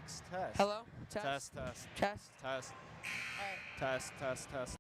mics. Test. Hello? Test, test, Test? test, All right. test, test, test.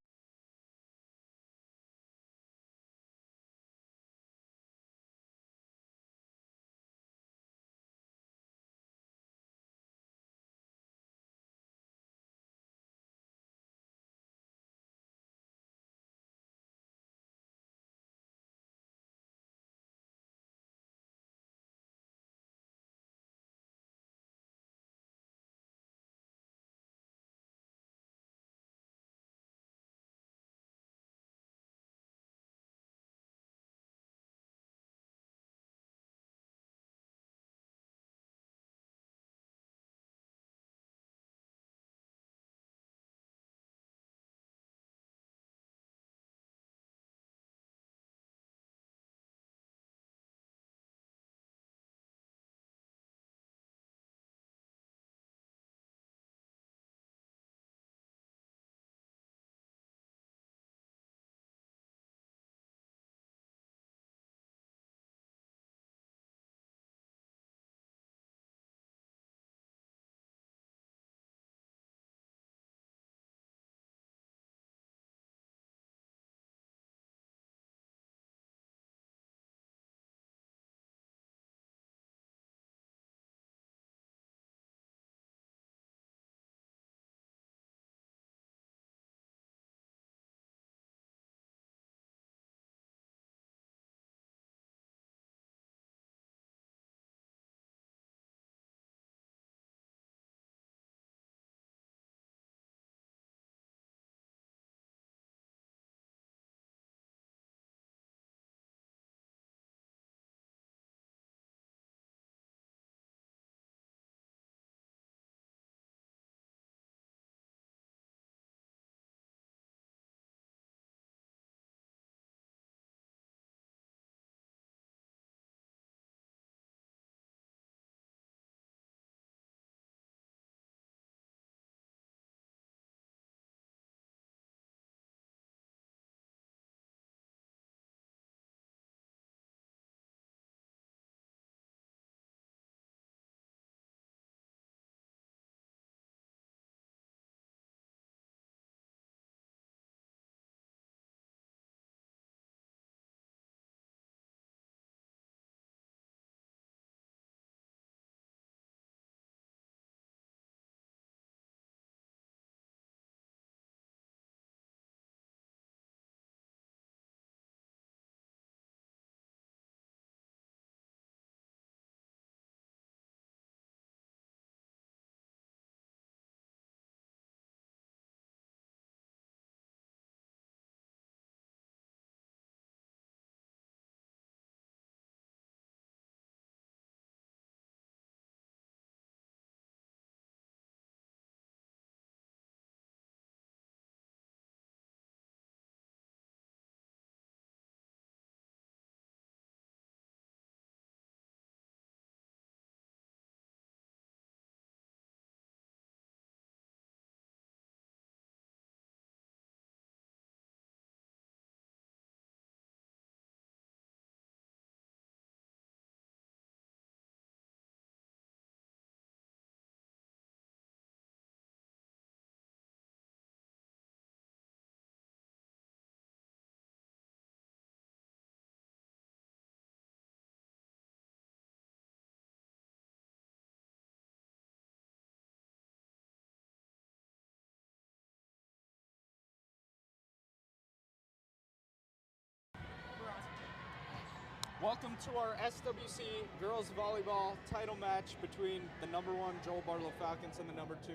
Welcome to our SWC Girls Volleyball title match between the number 1 Joel Barlow Falcons and the number 2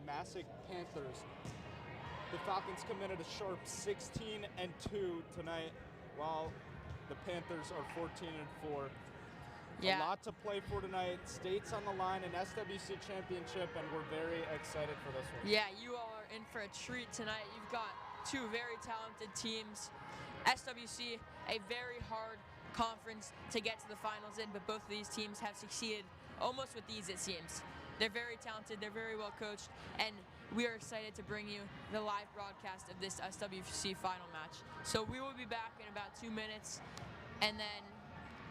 Masuk Panthers. The Falcons come in at a sharp 16-2 tonight, while the Panthers are 14-4. Yeah. A lot to play for tonight. State's on the line, an SWC Championship, and we're very excited for this one. Yeah, you all are in for a treat tonight. You've got two very talented teams. SWC, a very hard conference to get to the finals in, but both of these teams have succeeded almost with ease, it seems. They're very talented, they're very well coached, and we are excited to bring you the live broadcast of this SWC final match. So we will be back in about 2 minutes, and then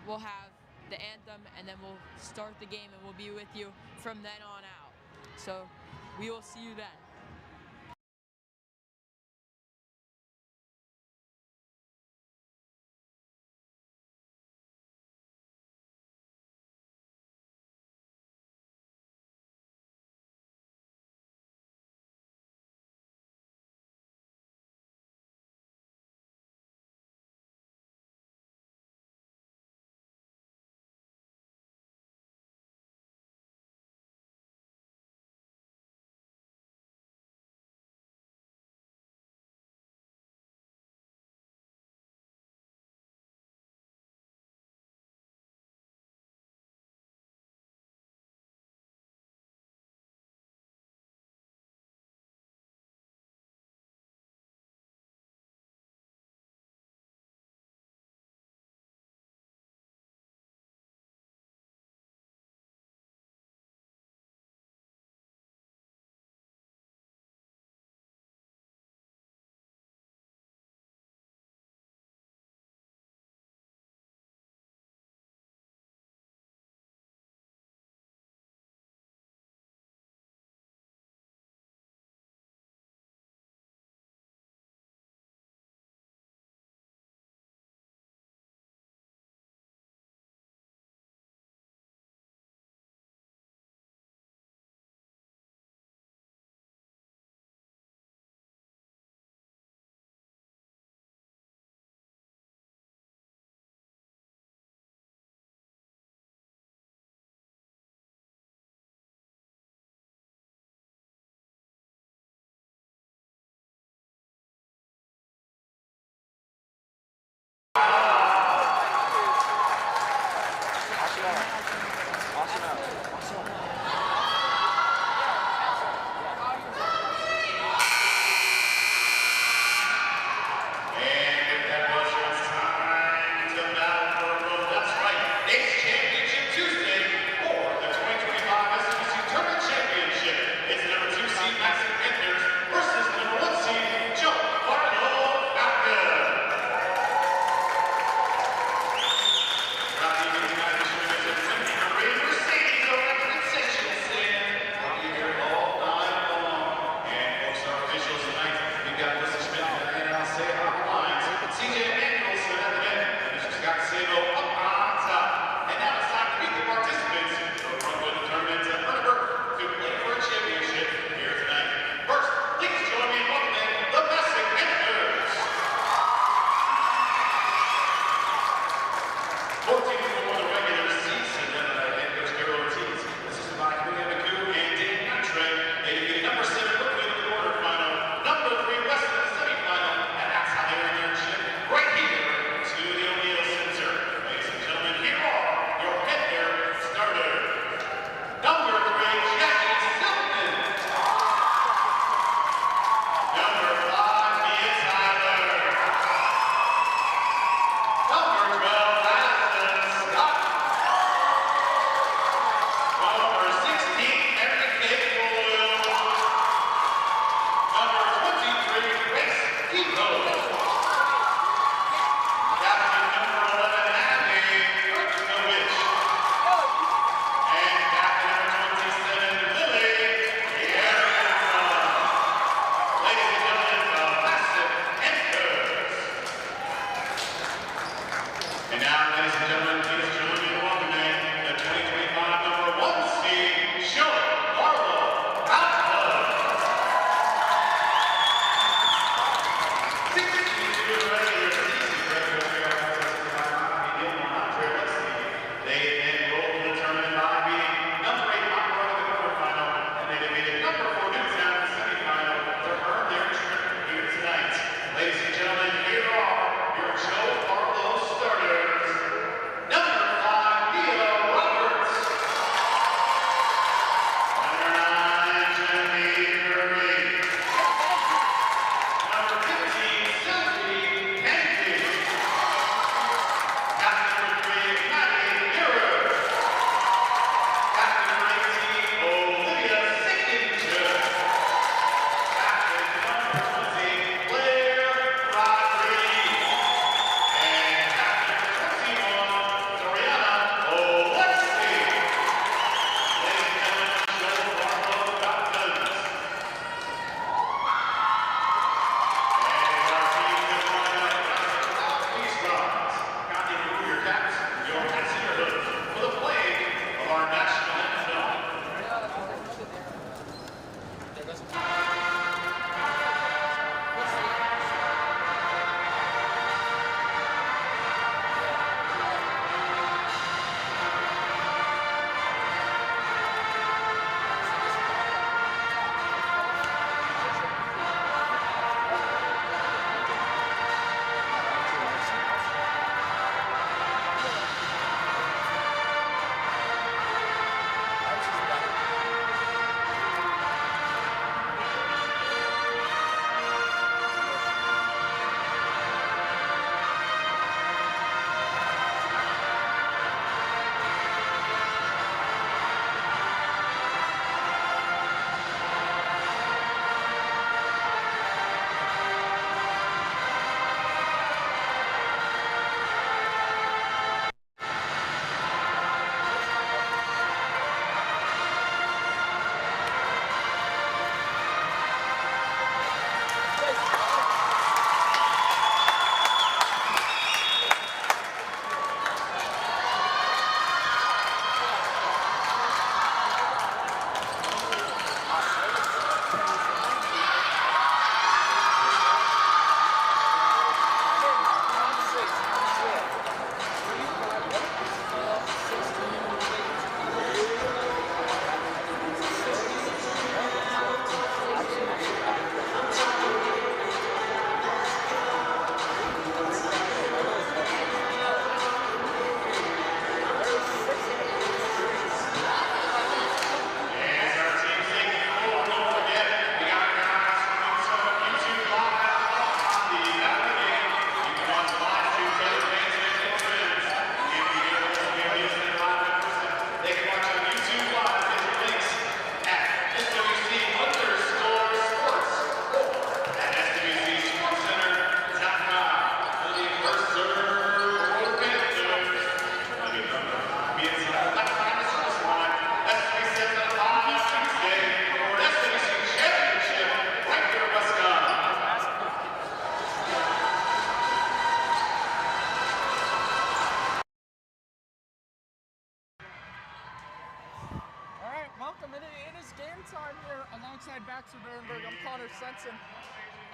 we'll have the anthem, and then we'll start the game, and we'll be with you from then on out. So we will see you then.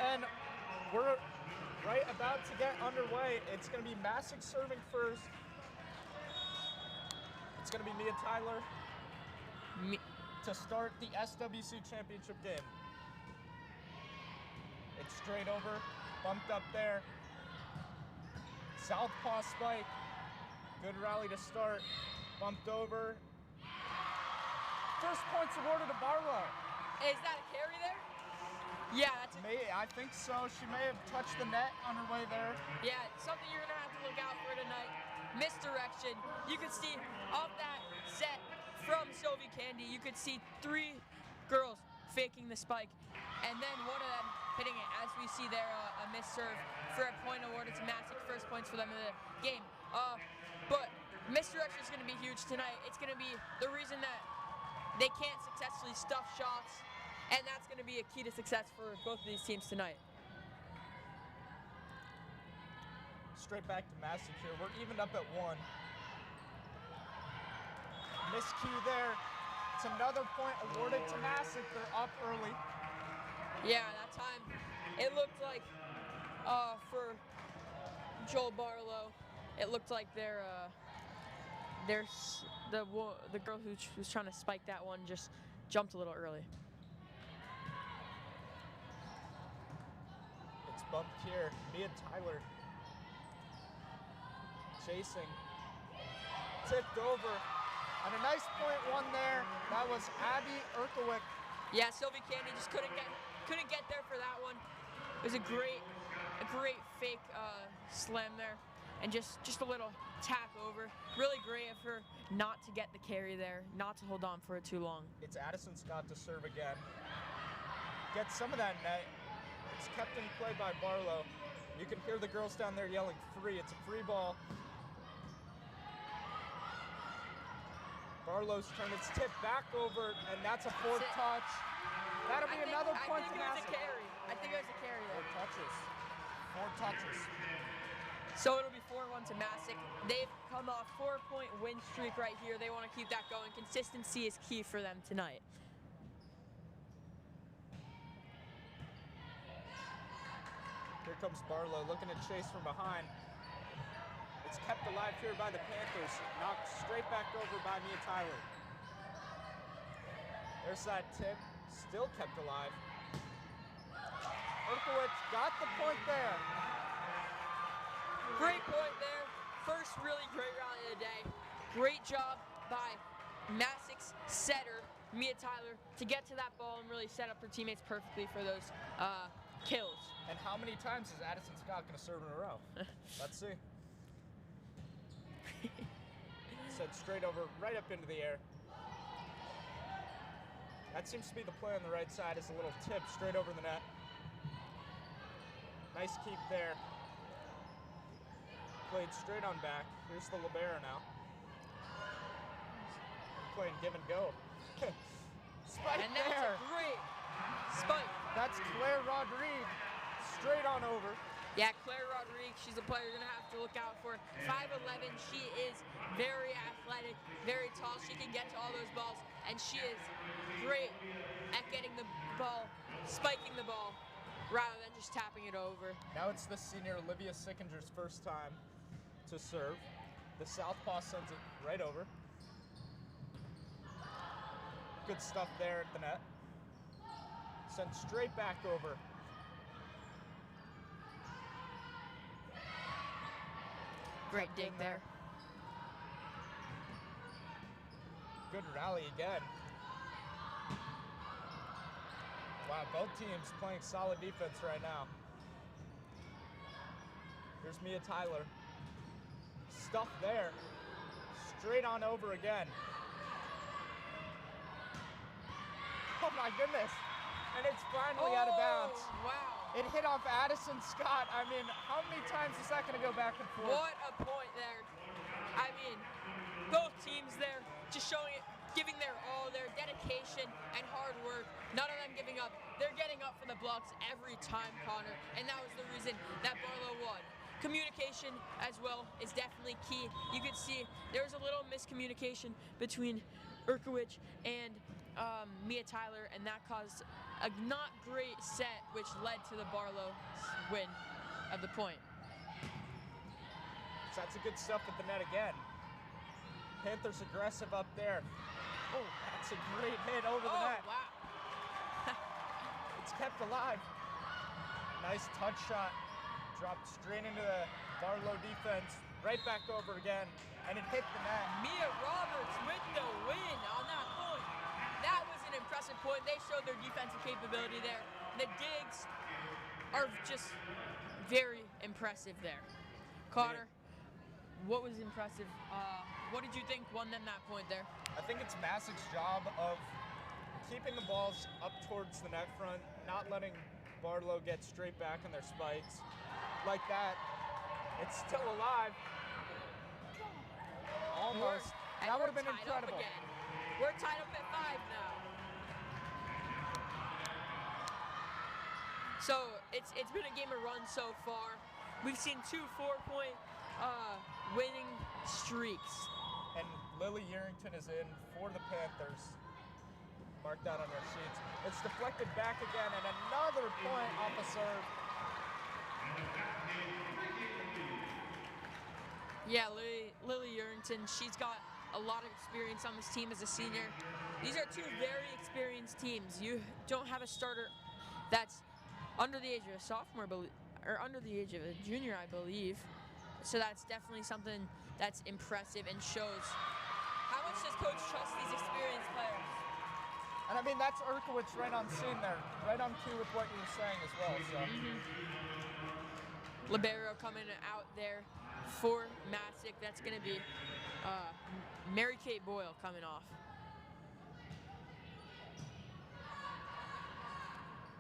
And we're right about to get underway. It's going to be Masuk serving first. It's going to be me and Tyler to start the SWC Championship game. It's straight over, bumped up there. Southpaw spike. Good rally to start. Bumped over. First points awarded to Barlow. Is that a carry there? Yeah, that's a... I think so. She may have touched the net on her way there. Yeah, something you're going to have to look out for tonight. Misdirection. You can see off that set from Sylvie Candy, you could see 3 girls faking the spike. And then one of them hitting it, as we see there, a missed serve for a point awarded to Masuk. First points for them in the game. But misdirection is going to be huge tonight. It's going to be the reason that they can't successfully stuff shots. And that's going to be a key to success for both of these teams tonight. Straight back to Masuk here. We're evened up at 1. Miscue there. It's another point awarded to Masuk. They're up early. Yeah, that time it looked like for Joel Barlow, it looked like the girl who was trying to spike that one just jumped a little early. It's bumped here. Me and Tyler chasing. Tipped over. And a nice point one there. That was Abby Erkowicz. Yeah, Sylvie Candy just couldn't get there for that one. It was a great fake slam there, and just a little tap over. Really great of her not to get the carry there, not to hold on for it too long. It's Addison Scott to serve again. Get some of that net. It's kept in play by Barlow. You can hear the girls down there yelling free. It's a free ball. Barlow's turn. It's tipped back over, and that's a fourth touch. That'll be another point to Masuk. I think it was a carry there. 4 touches. So it'll be 4-1 to Masuk. They've come off 4-point win streak right here. They want to keep that going. Consistency is key for them tonight. comes Barlow looking to chase from behind. It's kept alive here by the Panthers. Knocked straight back over by Mia Tyler. There's that tip. Still kept alive. Urkowicz got the point there. Great point there. First really great rally of the day. Great job by Masuk's setter, Mia Tyler, to get to that ball and really set up her teammates perfectly for those kills. And how many times is Addison Scott going to serve in a row? Let's see. Sent straight over, right up into the air. That seems to be the play on the right side, is a little tip straight over the net. Nice keep there. Played straight on back. Here's the libero now. Playing give and go. Spike And that's there. a great spike. That's Claire Rodriguez. Straight on over. Yeah, Claire Rodriguez, she's a player you're going to have to look out for. 5'11", she is very athletic, very tall. She can get to all those balls, and she is great at getting the ball, spiking the ball, rather than just tapping it over. Now it's the senior Olivia Sickinger's first time to serve. The southpaw sends it right over. Good stuff there at the net. Sent straight back over. Great dig there. Good rally again. Wow, both teams playing solid defense right now. Here's Mia Tyler. Stuff there. Straight on over again. Oh my goodness. And it's finally out of bounds. Wow. It hit off Addison Scott. I mean, how many times is that going to go back and forth? What a point there. I mean, both teams there just showing it, giving their all, their dedication and hard work. None of them giving up. They're getting up for the blocks every time, Connor, and that was the reason that Barlow won. Communication as well is definitely key. You could see there was a little miscommunication between Urkowicz and Mia Tyler, and that caused a not great set, which led to the Barlow win of the point. So that's a good stuff at the net again. Panthers aggressive up there. Oh, that's a great hit over the net. Wow. It's kept alive. Nice touch shot. Dropped straight into the Barlow defense. Right back over again, and it hit the net. Mia Roberts with the win on that point. That was an impressive point. They showed their defensive capability there. The digs are just very impressive there. Connor, what was impressive? What did you think won them that point there? I think it's Masuk's job of keeping the balls up towards the net front, not letting Barlow get straight back on their spikes. Like that. It's still alive. Almost. That would have been incredible. We're tied up at 5 now. So it's been a game of runs so far. We've seen 2 4-point winning streaks. And Lily Yerington is in for the Panthers. Mark that on your sheets. It's deflected back again, and another point off a serve. Yeah, Lily Yerington, she's got a lot of experience on this team as a senior. These are 2 very experienced teams. You don't have a starter that's under the age of a sophomore, or under the age of a junior, I believe. So that's definitely something that's impressive and shows how much does Coach trust these experienced players. And I mean, that's Urkowicz right on scene there, right on cue with what you were saying as well. So. Libero coming out there for Masuk. That's going to be Mary Kate Boyle coming off.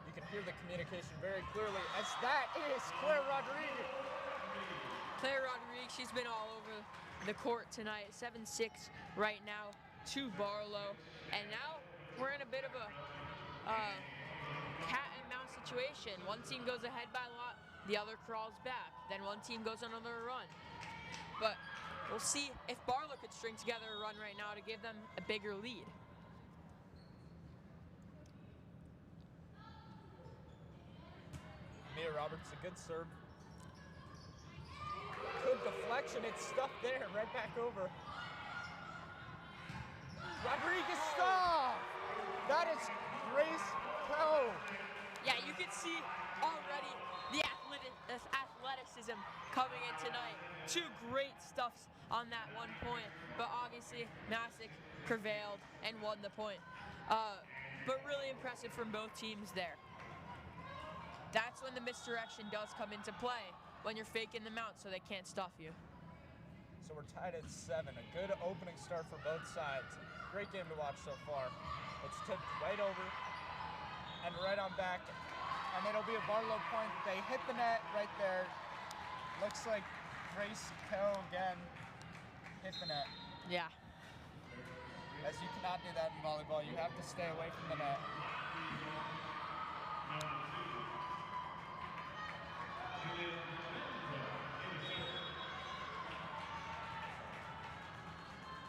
You can hear the communication very clearly, as that is Claire Rodriguez. Claire Rodriguez, she's been all over the court tonight. 7-6 right now to Barlow. And now we're in a bit of a cat and mouse situation. One team goes ahead by a lot, the other crawls back. Then one team goes on another run. But we'll see if Barlow could string together a run right now to give them a bigger lead. Mia Julia Roberts, a good serve. Good deflection, it's stuffed there, right back over. Rodriguez stop! That is Grace Coe. Yeah, you can see already the athleticism coming in tonight. Two great stuffs on that 1 point, but obviously Masuk prevailed and won the point. But really impressive from both teams there. That's when the misdirection does come into play, when you're faking them out so they can't stuff you. So we're tied at 7. A good opening start for both sides. Great game to watch so far. It's tipped right over and right on back. And it'll be a Barlow point. They hit the net right there. Looks like Grace Coe again hit the net. Yeah. As you cannot do that in volleyball. You have to stay away from the net.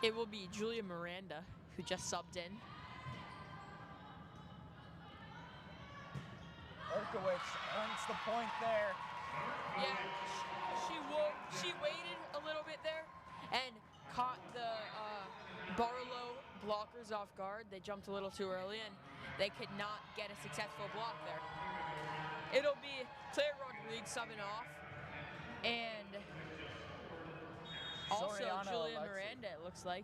It will be Julia Miranda, who just subbed in. Erkowicz earns the point there. Yeah, she waited a little bit there and caught the Barlow blockers off guard. They jumped a little too early and they could not get a successful block there. It'll be Claire Rodriguez subbing off and also Julia Miranda, it looks like.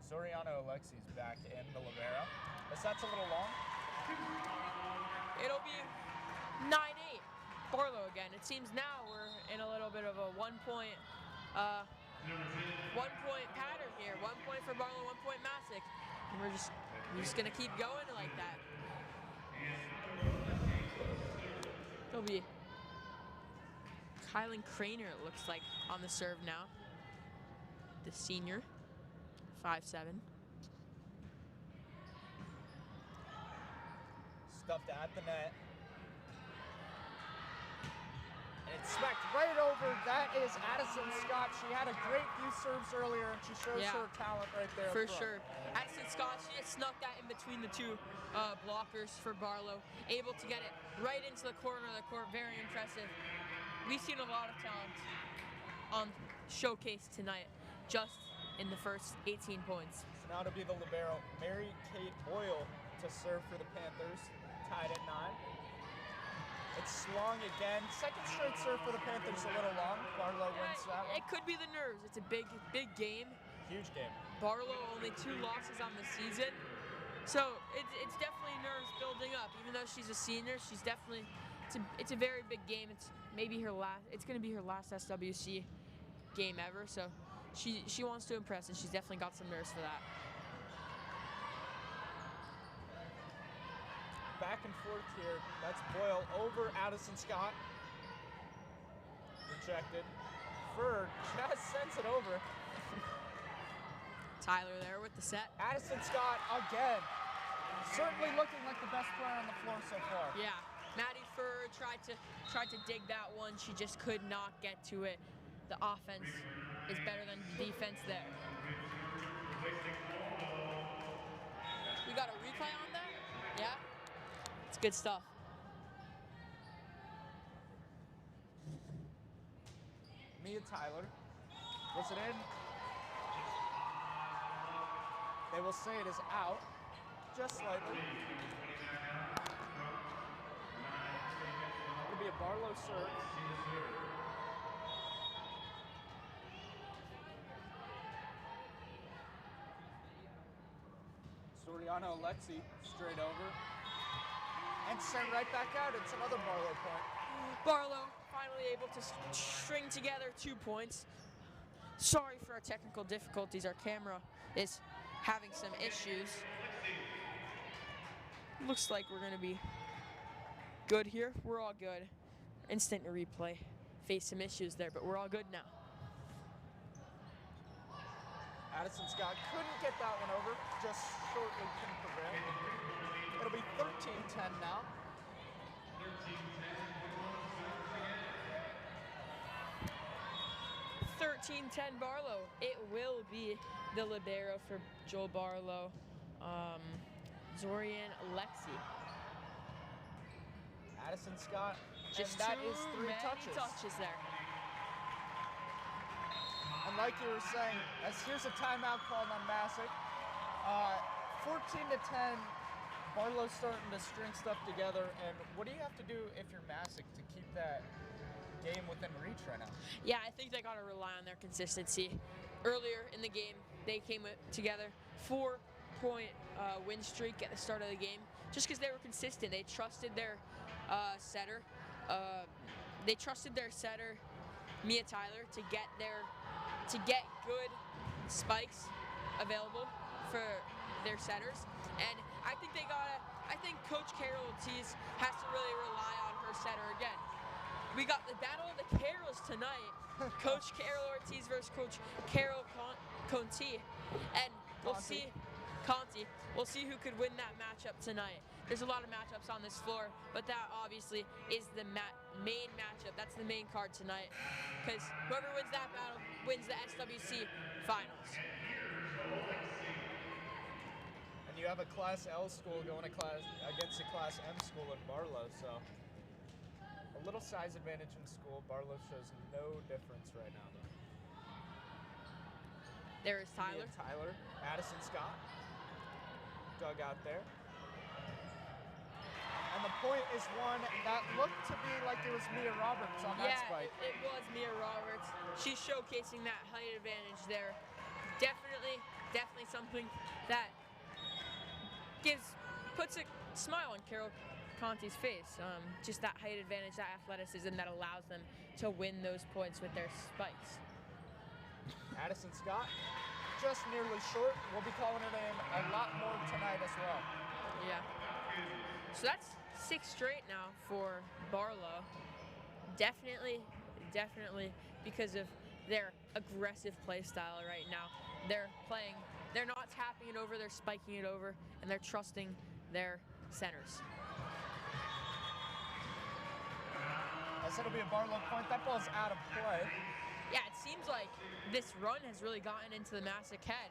Soriano Alexi's back in the libero. That's a little long. It'll be 9-8. Barlow again. It seems now we're in a little bit of a 1 point pattern here. 1 point for Barlow, 1 point Masuk. And we're just gonna keep going like that. It'll be Kylan Craner, it looks like, on the serve now. The senior, 5'7". Stuffed at the net. And it's smacked right over. That is Addison Scott. She had a great few serves earlier, and she shows her talent right there. For sure. Addison Scott, she just snuck that in between the two blockers for Barlow. Able to get it right into the corner of the court. Very impressive. We've seen a lot of talent on showcase tonight, just in the first 18 points. So now to be the libero, Mary Kate Boyle to serve for the Panthers, tied at 9. It's long again. Second straight serve for the Panthers, a little long. Barlow wins that one. It could be the nerves. It's a big game. Huge game. Barlow only 2 losses on the season. So it's definitely nerves building up. Even though she's a senior, she's definitely, it's a very big game. It's maybe her last, it's gonna be her last SWC game ever. So she wants to impress, and she's definitely got some nerves for that. Back and forth here. That's Boyle over Addison Scott. Rejected. Ferd just sends it over. Tyler there with the set. Addison Scott again. Certainly looking like the best player on the floor so far. Yeah, Maddie Ferd tried to dig that one. She just could not get to it. The offense is better than the defense there. We got a replay on there? Yeah? It's good stuff. Mia Tyler. Was it in? They will say it is out, just slightly. It'll be a Barlow serve. Soriano Alexi straight over. And sent right back out. It's another Barlow point. Barlow finally able to string together 2 points. Sorry for our technical difficulties. Our camera is having some issues. Looks like we're gonna be good here. We're all good. Instant replay. Faced some issues there, but we're all good now. Addison Scott couldn't get that one over. Just shortly couldn't prevail. It'll be 13-10 now. 13-10 Barlow. It will be the libero for Joel Barlow, Zorian Alexi. Addison Scott, Just and that too is 3 many touches. there. And like you were saying, as here's a timeout called on Masuk. 14 to 10, Barlow's starting to string stuff together. And what do you have to do if you're Masuk to keep that game within reach right now? Yeah, I think they got to rely on their consistency. Earlier in the game, they came together 4-point win streak at the start of the game, just because they were consistent. They trusted their setter. Mia Tyler, to get good spikes available for their setters. And I think Coach Carol Ortiz has to really rely on her setter again. We got the battle of the Carols tonight. Coach Carol Ortiz versus Coach Carol Conti. And we'll see who could win that matchup tonight. There's a lot of matchups on this floor, but that obviously is the main matchup. That's the main card tonight, because whoever wins that battle wins the SWC finals. And you have a Class L school going against a Class M school in Barlow, so a little size advantage in school. Barlow shows no difference right now, though. There is Tyler. Tyler, Addison Scott, dug out there. And the point is one that looked to be like it was Mia Roberts on that spike. It was Mia Roberts. She's showcasing that height advantage there. Definitely something that puts a smile on Carol Conti's face. Just that height advantage, that athleticism that allows them to win those points with their spikes. Addison Scott, just nearly short. We'll be calling it in a lot more tonight as well. Yeah. So that's 6 straight now for Barlow. Definitely because of their aggressive play style right now. They're not tapping it over, they're spiking it over, and they're trusting their centers. As it'll be a Barlow point. That ball's out of play. Yeah, it seems like this run has really gotten into the Masuk head.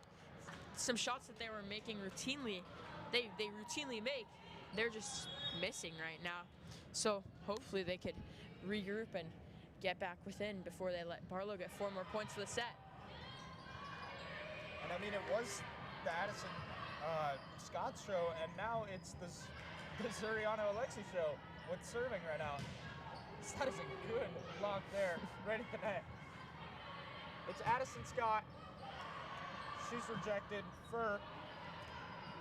Some shots that they were making routinely, they routinely make, they're just missing right now. So hopefully they could regroup and get back within before they let Barlow get 4 more points for the set. And I mean, it was the Addison Scott show, and now it's the Zuriano Alexi show with serving right now. That is a good block there, right at the net. It's Addison Scott. She's rejected for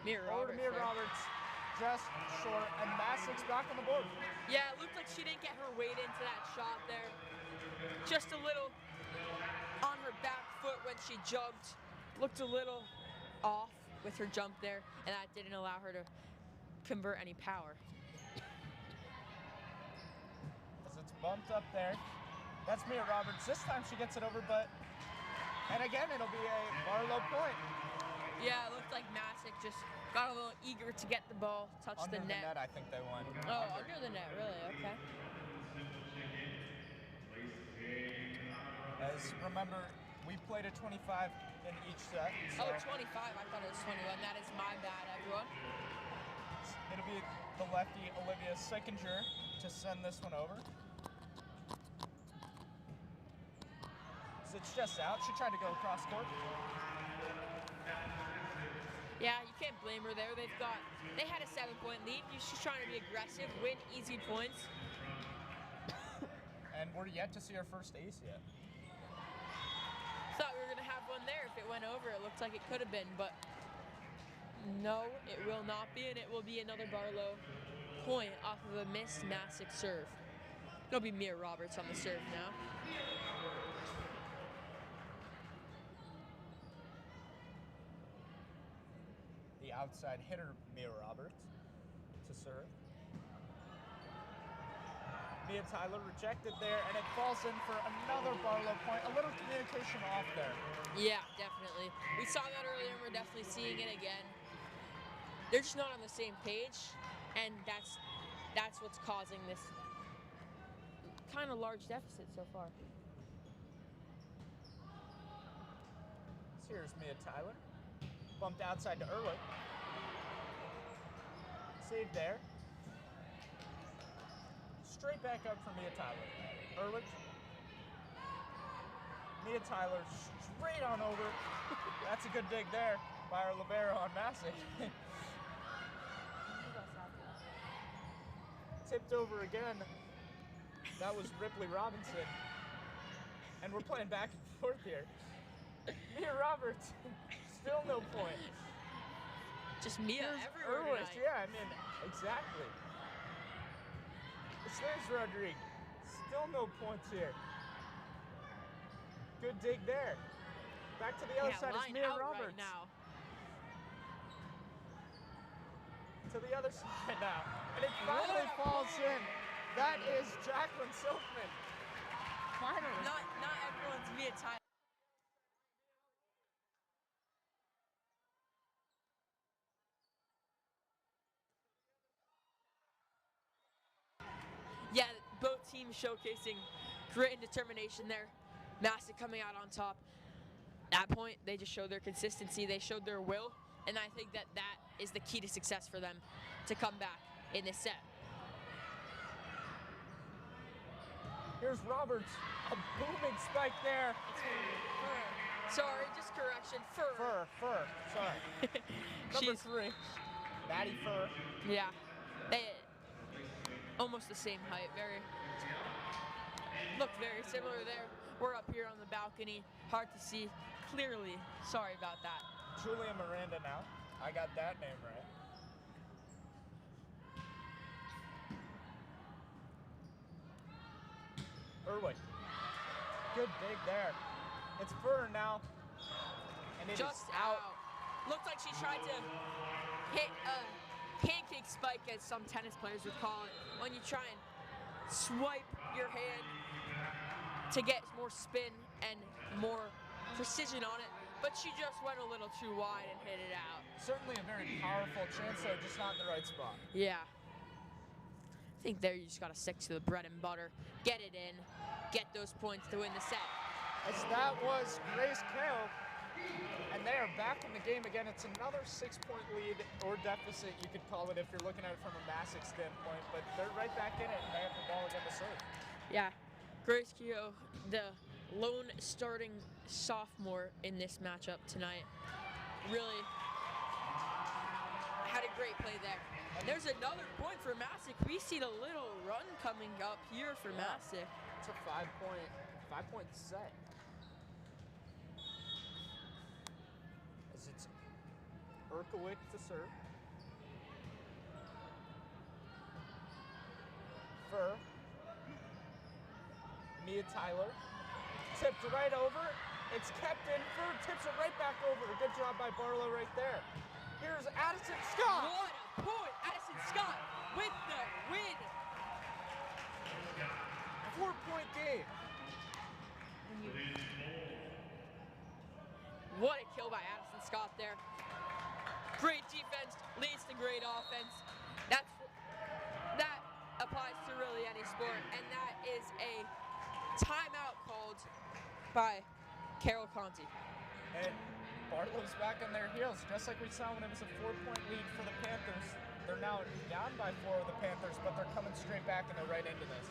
Mia Roberts. Just short, and Masuk's back on the board. Yeah, it looked like she didn't get her weight into that shot there. Just a little on her back foot when she jumped. Looked a little off with her jump there, and that didn't allow her to convert any power. As it's bumped up there. That's Mia Roberts. This time she gets it over, and again, it'll be a Barlow point. Yeah, it looked like Masuk just got a little eager to get the ball, touch under the net. I think they won. Oh, under the net, really? Okay. As remember, we played a 25 in each set. So oh, 25. I thought it was 21. That is my bad, everyone. It'll be the lefty Olivia Sickinger to send this one over. So it's just out. She tried to go across court. Yeah, you can't blame her there. They had a 7-point lead. She's trying to be aggressive, win easy points. And we're yet to see our first ace yet. Thought we were gonna have one there if it went over. It looked like it could have been, but no, it will not be, and it will be another Barlow point off of a missed Masuk serve. It'll be Mia Roberts on the serve now. The outside hitter, Mia Roberts, to serve. Mia Tyler rejected there, and it falls in for another Barlow point. A little communication off there. Yeah, definitely. We saw that earlier, and we're definitely seeing it again. They're just not on the same page, and that's what's causing this kind of large deficit so far. So here's Mia Tyler. Bumped outside to Erlich. Saved there. straight back up for Mia Tyler. Ehrlich. Mia Tyler straight on over. That's a good dig there by our libero on Masuk. Tipped over again. That was Ripley Robinson. And we're playing back and forth here. Mia Roberts, still no point. Just Mia Here's everywhere Ehrlich. tonight. Yeah, I mean, exactly. There's Rodriguez. Still no points here. Good dig there. Back to the other side is line Mia out Roberts. right now. To the other side now. And it finally What a falls point. in. That is Jacqueline Silkman. Finally. Not everyone's Mia Tyler. Yeah, both teams showcasing grit and determination there. Masuk coming out on top. At that point, they just showed their consistency. They showed their will, and I think that is the key to success for them to come back in this set. Here's Roberts. A booming spike there. Sorry, just correction. Fur. Sorry. Number 3. Maddie Fur. Yeah. They almost the same height. Looked very similar there. We're up here on the balcony. Hard to see clearly. Sorry about that. Julia Miranda now. I got that name right. Ehrlich. Good dig there. It's Fur now. And it Just is out. Looked like she tried to hit a pancake spike, as some tennis players would call it, when you try and swipe your hand to get more spin and more precision on it. But she just went a little too wide and hit it out. Certainly a very powerful chance there, just not in the right spot. Yeah. I think there you just got to stick to the bread and butter, get it in, get those points to win the set. As that was Grace Carroll, and they are back in the game again. It's another 6-point lead or deficit, you could call it, if you're looking at it from a Masuk standpoint, but they're right back in it, and they have the ball again to serve. Yeah, Grace Keogh, the lone starting sophomore in this matchup tonight, really had a great play there. And there's another point for Masuk. We see the little run coming up here for Masuk. It's a 5-point set. As it's Erkowicz to serve. Fur. Mia Tyler. Tipped right over. It's kept in. Fur tips it right back over. Good job by Barlow right there. Here's Addison Scott. What a point! Addison Scott with the win. 4-point game. What a kill by Addison Scott there. Great defense leads to great offense. That applies to really any sport, and that is a timeout called by Carol Conti. And Barlow's back on their heels, just like we saw when it was a 4-point lead for the Panthers. They're now down by 4 of the Panthers, but they're coming straight back and they're right into this.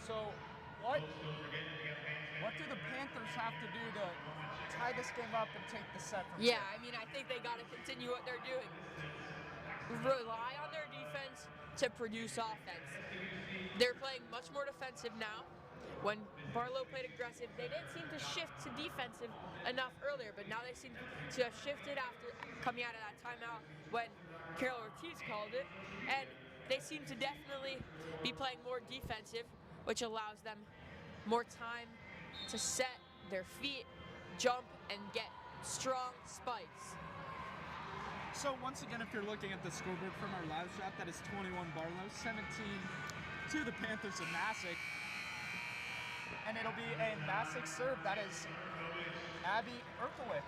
So what do the Panthers have to do to tie this game up and take the set from here? Yeah, I mean, I think they got to continue what they're doing. Rely on their defense to produce offense. They're playing much more defensive now. When Barlow played aggressive, they didn't seem to shift to defensive enough earlier, but now they seem to have shifted after coming out of that timeout when Carol Ortiz called it, and they seem to definitely be playing more defensive, which allows them more time to set their feet, jump, and get strong spikes. So once again, if you're looking at the scoreboard from our live shot, that is 21 Barlow, 17 to the Panthers of Masuk. And it'll be a Masuk serve. That is Abby Erkowicz.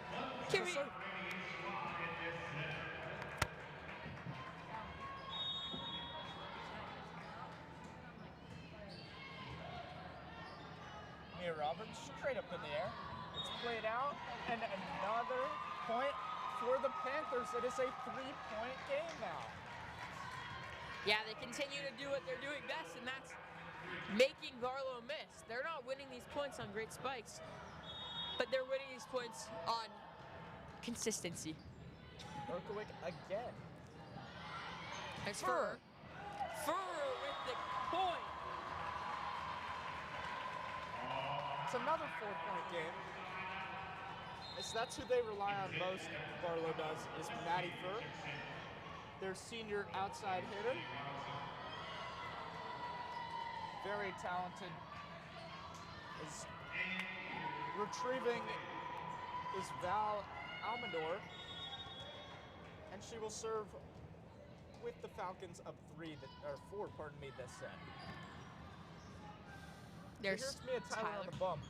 Mia Roberts straight up in the air. It's played out, and another point for the Panthers. It is a 3-point game now. Yeah, they continue to do what they're doing best, and that's making Barlow miss. They're not winning these points on great spikes, but they're winning these points on consistency. Berkowitz again. It's Fur. Fur with the point. It's another 4-point game. So that's who they rely on most, Barlow does, is Maddie Fur, their senior outside hitter. Very talented. Is retrieving is Val Almador, and she will serve with the Falcons up 4, this set. There's Here's Mia Tyler on Tyler. the bump.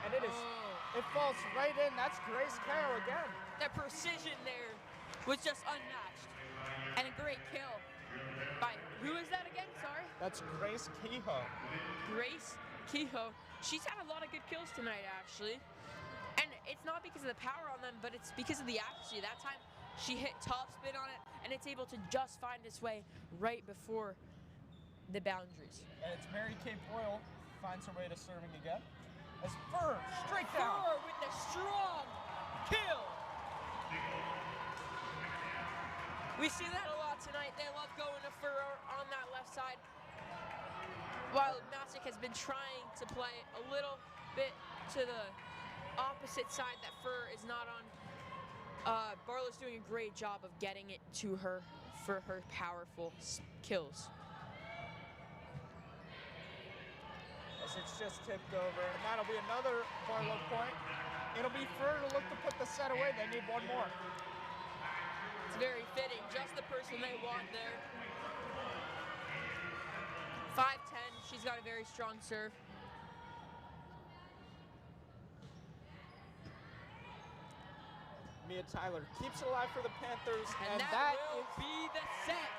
And it falls right in. That's Grace Carroll again. The precision there was just unmatched. And a great kill by, who is that again? Sorry? That's Grace Kehoe. Grace Kehoe. She's had a lot of good kills tonight, actually. And it's not because of the power on them, but it's because of the accuracy. That time, she hit top spin on it, and it's able to just find its way right before the boundaries. And it's Mary Kay Boyle finds her way to serving again. As Fur, straight down. Fur with the strong kill. We see that a lot tonight. They love going to Fur on that left side. While Masuk has been trying to play a little bit to the opposite side that Fur is not on. Barlow's doing a great job of getting it to her for her powerful kills. As it's just tipped over, and that'll be another Barlow point. It'll be Fur to look to put the set away. They need one more. It's very fitting, just the person they want there. 5'10", she's got a very strong serve. Mia Tyler keeps it alive for the Panthers, And that will be the set.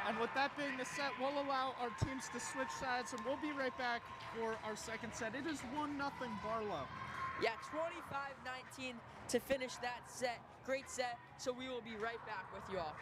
And with that being the set, we'll allow our teams to switch sides, and we'll be right back for our second set. It is 1-0 Barlow. Yeah, 25-19 to finish that set. Great set, so we will be right back with you all.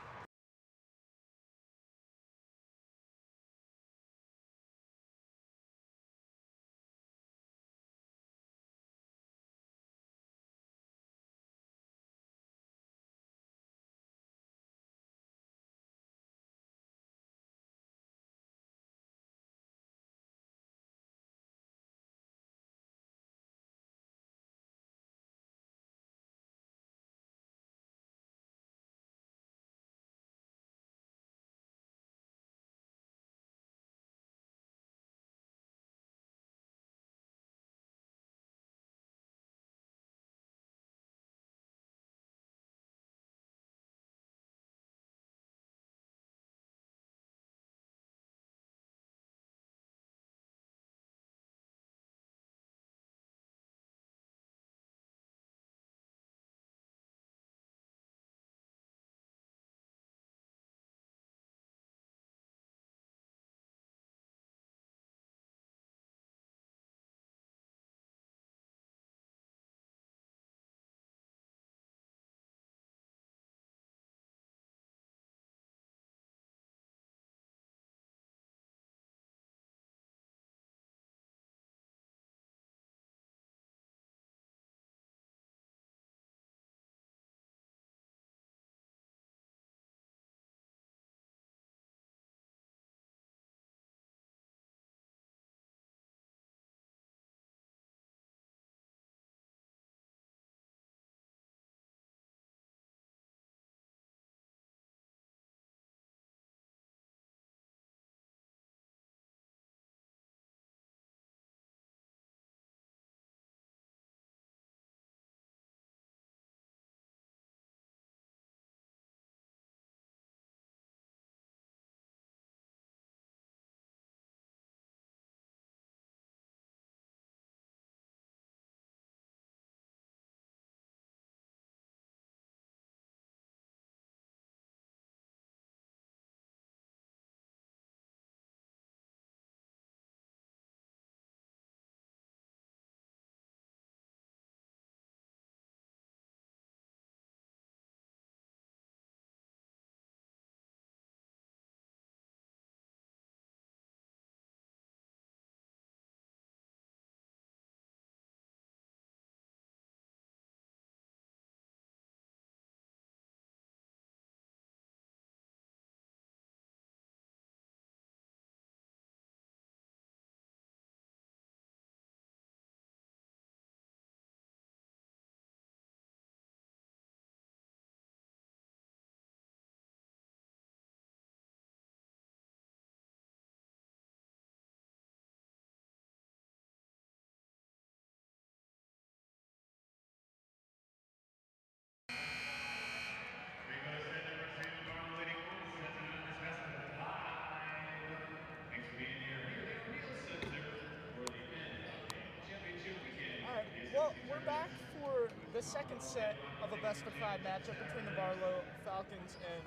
the second set of a best-of-5 matchup between the Barlow Falcons and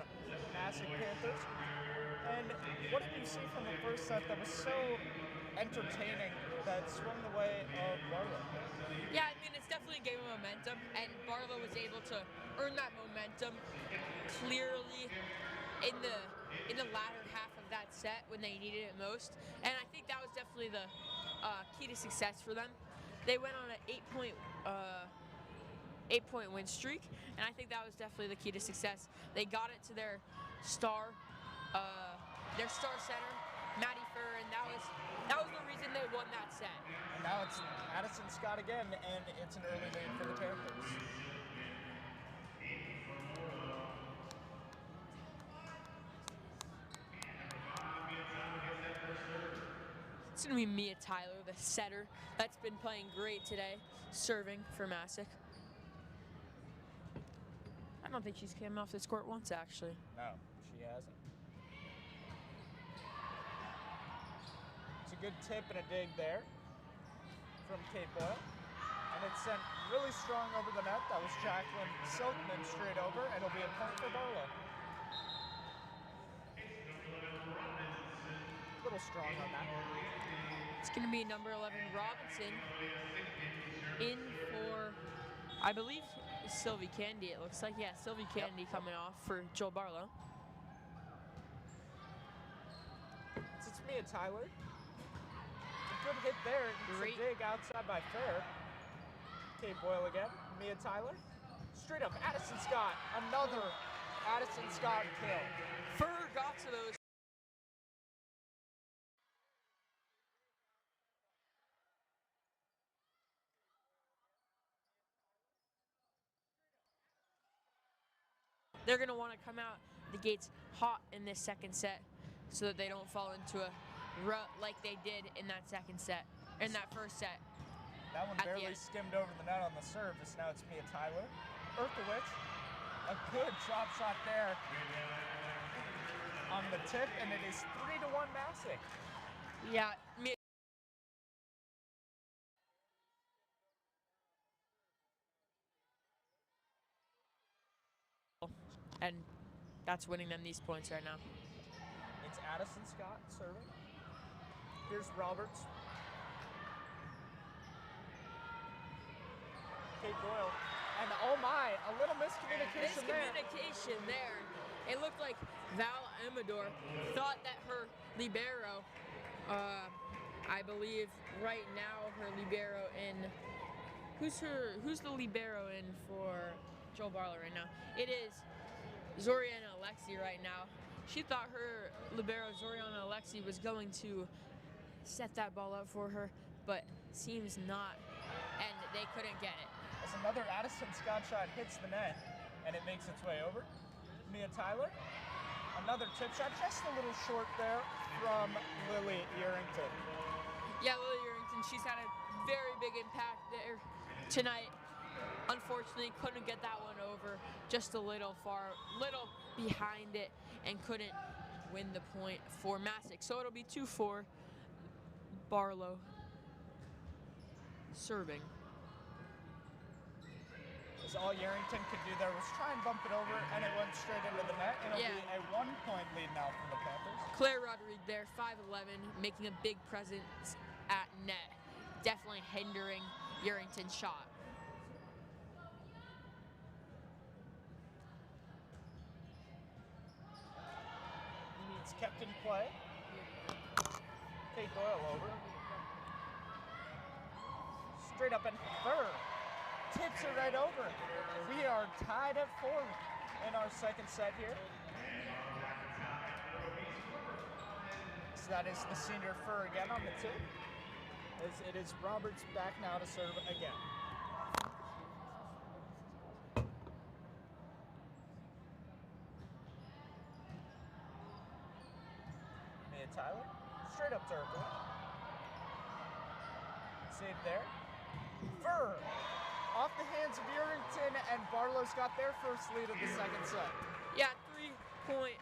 Masuk Panthers. And what did you see from the first set that was so entertaining that swung the way of Barlow? Yeah, I mean, it's definitely a game of momentum, and Barlow was able to earn that momentum clearly in the latter half of that set when they needed it most. And I think that was definitely the key to success for them. They went on an 8-point win streak, and I think that was definitely the key to success. They got it to their star center, Maddie Furr, and that was the reason they won that set. And now it's Addison Scott again, and it's an early lead for the Panthers. It's going to be Mia Tyler, the setter, that's been playing great today, serving for Masuk. I don't think she's came off this court once, actually. No, she hasn't. It's a good tip and a dig there from Kate Boyle. And it's sent really strong over the net. That was Jacqueline Silkman straight over, and it'll be a point for Barlow. A little strong on that. It's going to be number 11, Robinson, in for, I believe, Sylvie Candy, it looks like. Yeah, Sylvie Candy coming off for Joel Barlow. It's Mia Tyler. A good hit there. It's a dig outside by Fair. Kate Boyle again. Mia Tyler. Straight up, Addison Scott. Another Addison Scott kill. Furr got to those. They're going to want to come out the gates hot in this second set so that they don't fall into a rut like they did in that second set, in that first set. That one barely skimmed over the net on the surface. Now it's Mia Tyler. Erkowitz, a good drop shot there on the tip, and it is 3-1 Masuk. Yeah, and that's winning them these points right now. It's Addison Scott serving. Here's Roberts. Kate Doyle. And oh my, a little miscommunication there. It looked like Val Amador thought that her libero, I believe right now her libero in, who's the libero in for Joel Barlow right now? It is Zoriana Alexi right now. She thought her libero Zoriana Alexi was going to set that ball up for her, but seems not, and they couldn't get it. As another Addison Scott shot hits the net, and it makes its way over. Mia Tyler, another tip shot, just a little short there from Lily Yerington. Yeah, Lily Yerington, she's had a very big impact there tonight. Unfortunately, couldn't get that one over, just a little behind it, and couldn't win the point for Masuk. So it'll be 2-4 Barlow serving. As all Yerington could do there was try and bump it over, and it went straight into the net. It'll be a 1-point lead now for the Panthers. Claire Rodriguez there, 5'11", making a big presence at net. Definitely hindering Yerington's shot. It's kept in play. Kate Doyle over. Straight up and third. Tips it right over. We are tied at 4 in our second set here. So that is the senior Fur again on the tip. As it is Roberts back now to serve again. Mia Tyler, straight up to Urkel. Save there. Fur off the hands of Yerington, and Barlow's got their first lead of the second set. Yeah, 3-point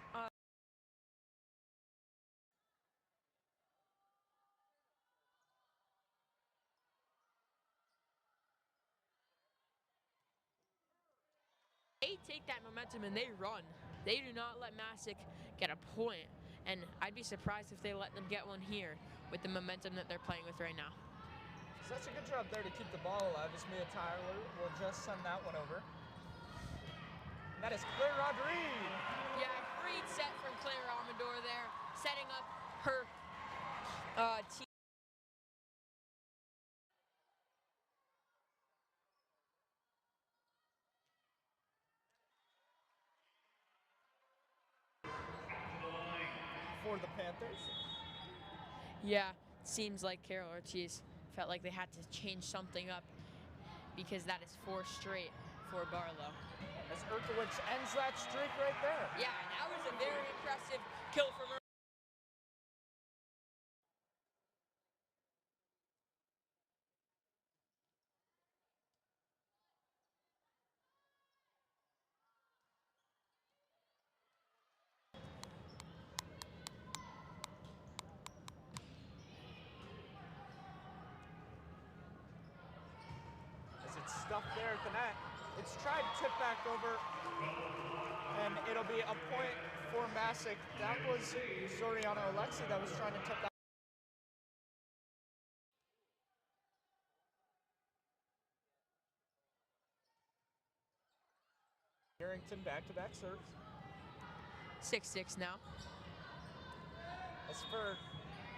take that momentum and they run. They do not let Masuk get a point, and I'd be surprised if they let them get one here with the momentum that they're playing with right now. Such a good job there to keep the ball alive as Mia Tyler will just send that one over. And that is Claire Rodriguez. Yeah, great set from Claire Amador there, setting up her team. For the Panthers. Yeah, seems like Carol Ortiz felt like they had to change something up because that is 4 straight for Barlow. As Urkowicz ends that streak right there. Yeah, that was a very impressive kill from her. As it's stuffed there at the net. It's tried to tip back over, and it'll be a point for Masuk. That was Zoriana Alexi that was trying to tip that. Harrington back-to-back serves. 6-6 now. As Fur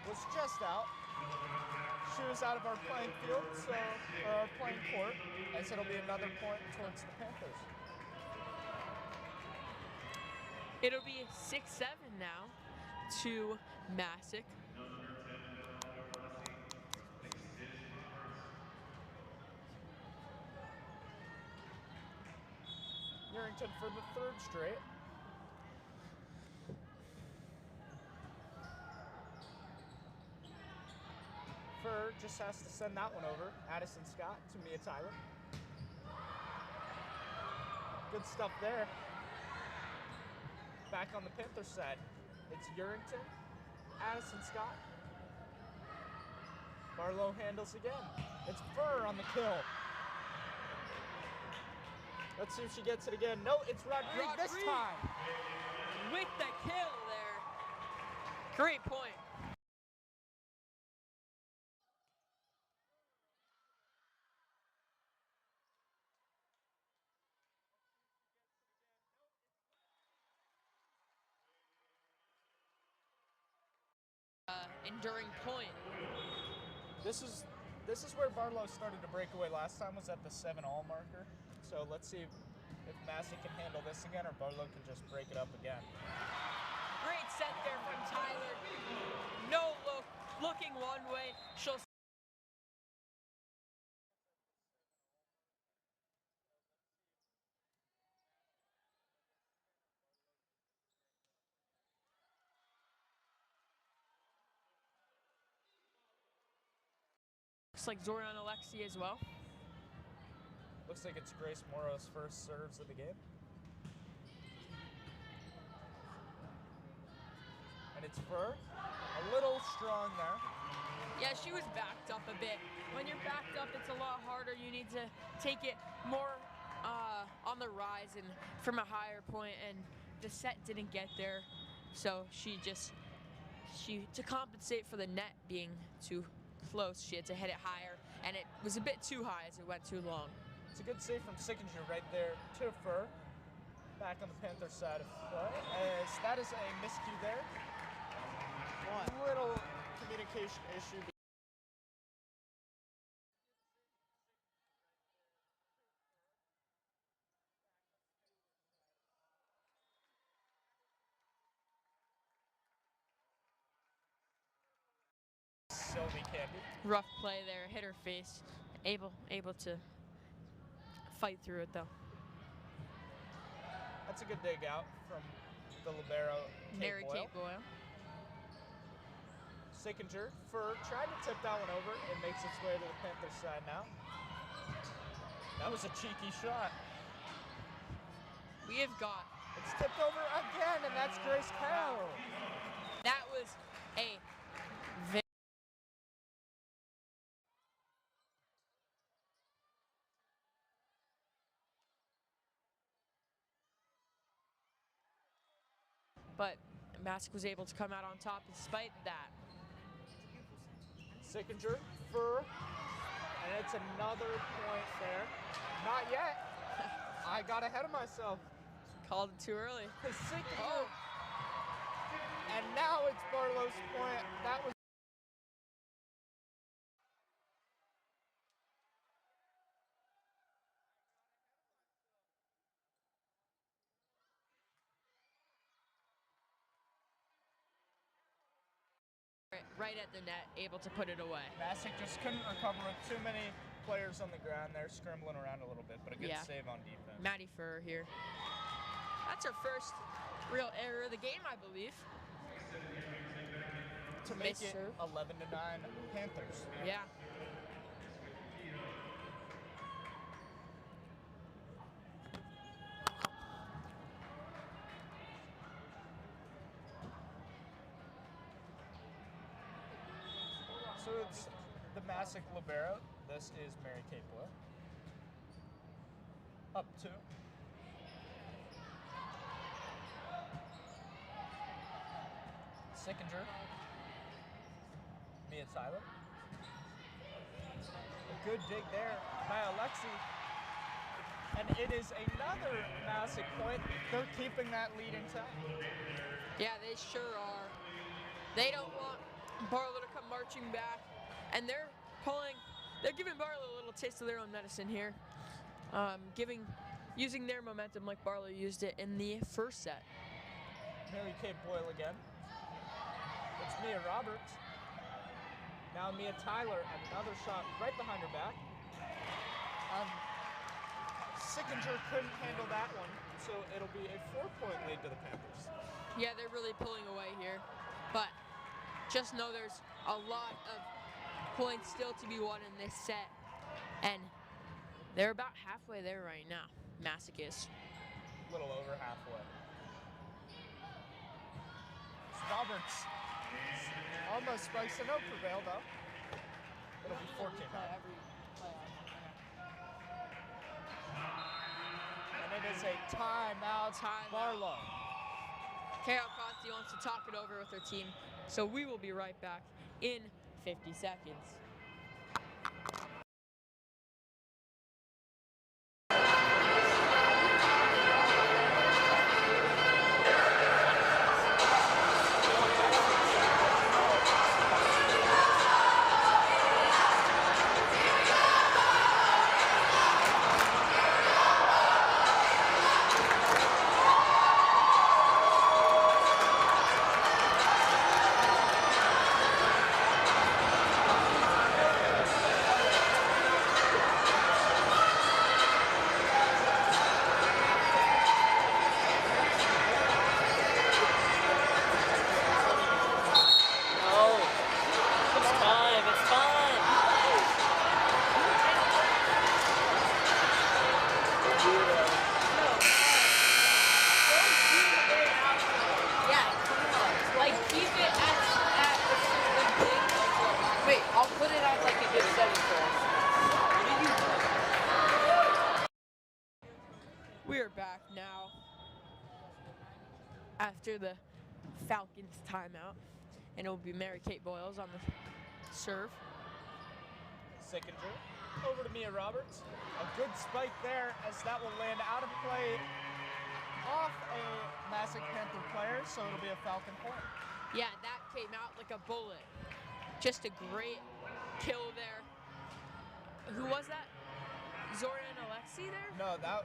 was just out. She was out of our playing field, so our playing court, as it'll be another point towards the Panthers. It'll be 6-7 now to Masuk. Harrington for the 3rd straight. Fur just has to send that one over. Addison Scott to Mia Tyler. Good stuff there. Back on the Panthers side, it's Harrington, Addison Scott. Barlow handles again. It's Fur on the kill. Let's see if she gets it again. No, it's Rodriguez this time. With the kill there. Great point. Enduring point. This is where Barlow started to break away last time, was at the 7-all marker. So let's see if Masuk can handle this again, or Barlow can just break it up again. Great set there from Tyler. No look, looking one way. She'll looks like Zorian Alexi as well. Looks like it's Grace Morrow's first serves of the game. And it's Fur, a little strong there. Yeah, she was backed up a bit. When you're backed up, it's a lot harder. You need to take it more on the rise and from a higher point, and the set didn't get there. So she to compensate for the net being too close, she had to hit it higher, and it was a bit too high as it went too long. It's a good save from Sickinger right there to Fur. Back on the Panthers side of play, as that is a miscue there. One little communication issue. Sylvie Candy. Rough play there, hit her face. Able to fight through it though. That's a good dig out from the libero, Mary Kate Boyle. Sickinger for trying to tip that one over. It makes its way to the Panthers side now. That was a cheeky shot. We have got. It's tipped over again, and that's Grace Carroll. That was a very but Masuk was able to come out on top despite that. Sickinger for, and it's another point there. Not yet. I got ahead of myself. Called it too early. Sickinger. Oh. And now it's Barlow's point. That was right at the net, able to put it away. Masuk just couldn't recover with too many players on the ground there, scrambling around a little bit, but a good save on defense. Maddie Furr here. That's her first real error of the game, I believe. To make it 11-9 Panthers. Yeah. So it's the Masuk libero. This is Mary Kate Boyle. Up 2. Sickinger. Mia Tyler. A good dig there by Alexi. And it is another Masuk point. They're keeping that lead intact. Yeah, they sure are. They don't want Barlow to come marching back, and they're giving Barlow a little taste of their own medicine here, using their momentum like Barlow used it in the first set. Mary Kate Boyle again. It's Mia Roberts. Now Mia Tyler, another shot right behind her back. Sickinger couldn't handle that one, so it'll be a 4-point lead to the Panthers. Yeah, they're really pulling away here, but just know there's a lot of points still to be won in this set, and they're about halfway there right now. Masuk is. A little over halfway. Roberts almost spikes a no prevail though. It'll be 14. And it is a timeout. Barlow. Carol Conti wants to talk it over with her team, so we will be right back in 50 seconds. We are back now after the Falcons timeout, and it will be Mary Kate Boyles on the serve. Sickinger over to Mia Roberts. A good spike there as that will land out of play off a Masuk Panther player, so it'll be a Falcon point. Yeah, that came out like a bullet. Just a great kill there. Who was that? Zora and Alexi there? No, that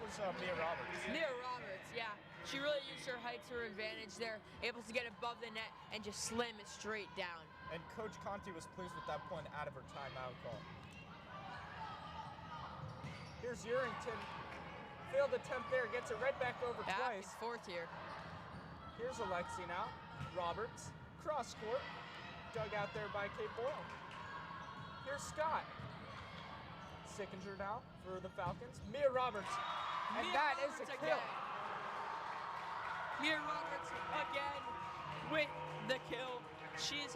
was Mia Roberts. Mia Roberts, yeah. She really used her height to her advantage there, able to get above the net and just slam it straight down. And Coach Conti was pleased with that point out of her timeout call. Here's Urington. Failed attempt there, gets it right back over back twice. And forth here. Here's Alexi now. Roberts, cross court, dug out there by Kate Boyle. Here's Scott. Sickinger now for the Falcons. Mia Roberts, and that is a kill. Mia Roberts again with the kill. She's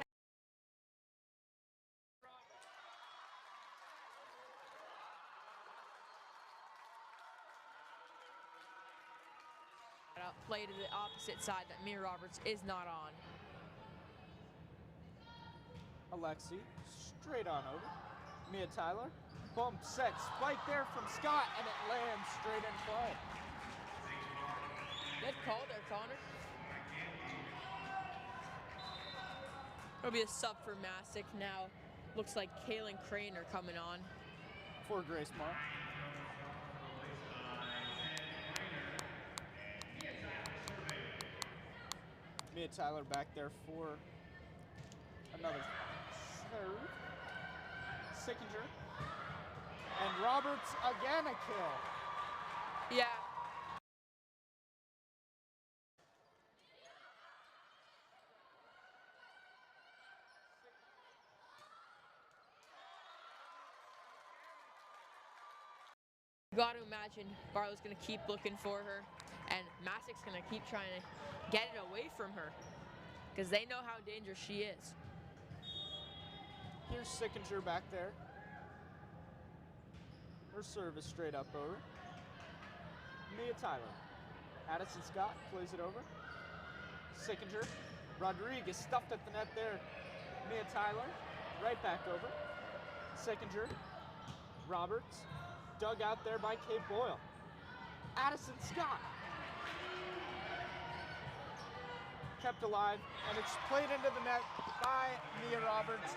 play to the opposite side that Mia Roberts is not on. Alexi, straight on over. Mia Tyler, bump set, spike there from Scott, and it lands straight in play. Good call there, Connor. It'll be a sub for Masuk now. Looks like Kaylin Crane are coming on. For Grace Mark. Mia Tyler back there for another serve. Sickinger. And Roberts again a kill. Yeah. Got to imagine Barlow's going to keep looking for her, and Masuk's going to keep trying to get it away from her because they know how dangerous she is. Here's Sickinger back there. Her serve is straight up over. Mia Tyler. Addison Scott plays it over. Sickinger. Rodriguez stuffed at the net there. Mia Tyler. Right back over. Sickinger. Roberts. Dug out there by Kate Boyle. Addison Scott. Kept alive, and it's played into the net by Mia Roberts.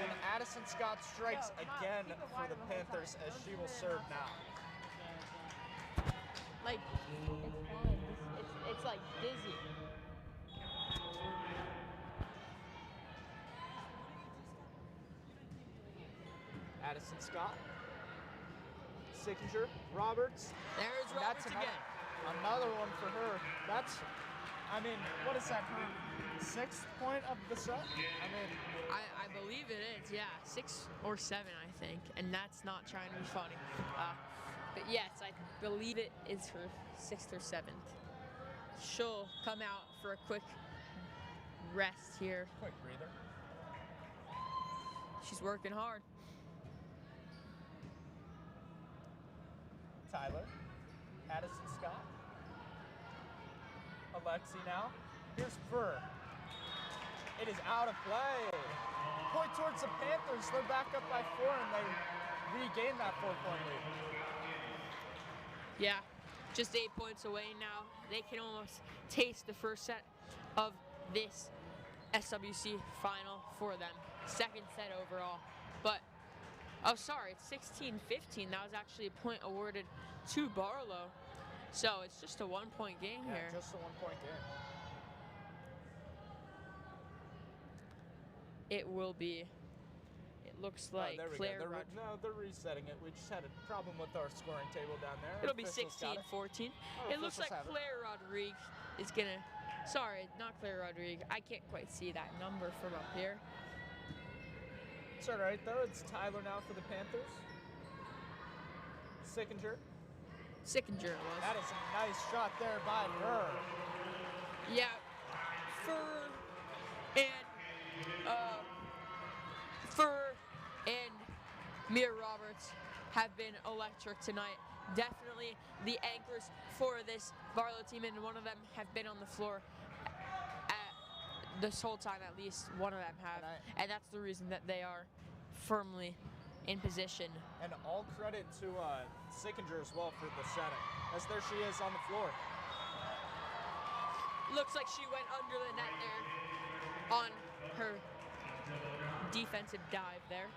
And Addison Scott strikes again for the Panthers as she will serve now. Like, it's fun. It's like dizzy. Addison Scott. Sickinger, Roberts. There's Roberts again. Another one for her. That's, I mean, what is that, her 6th point of the set? I mean, I believe it is, yeah. 6 or 7, I think. And that's not trying to be funny. But yes, I believe it is her 6th or 7th. She'll come out for a quick rest here. Quick breather. She's working hard. Tyler, Addison Scott, Alexi now. Here's Fur. It is out of play. Point towards the Panthers. They're back up by 4, and they regain that 4-point lead. Yeah, just 8 points away now. They can almost taste the first set of this SWC final for them. 2nd set overall. But oh, sorry, it's 16-15. That was actually a point awarded to Barlow. So it's just a 1-point game here. Just a 1-point game. It will be. It looks like Claire. They're resetting it. We just had a problem with our scoring table down there. It'll be 16-14. It looks like Claire Rodriguez is gonna. Sorry, not Claire Rodriguez. I can't quite see that number from up here. It's all right, though. It's Tyler now for the Panthers. Sickinger. Sickinger it was. That is a nice shot there by Fur. Yeah. Fur and Mia Roberts have been electric tonight. Definitely the anchors for this Barlow team, and one of them have been on the floor this whole time. At least one of them have, and that's the reason that they are firmly in position. And all credit to Sickinger as well for the setting, as there she is on the floor. Looks like she went under the net there on her defensive dive there.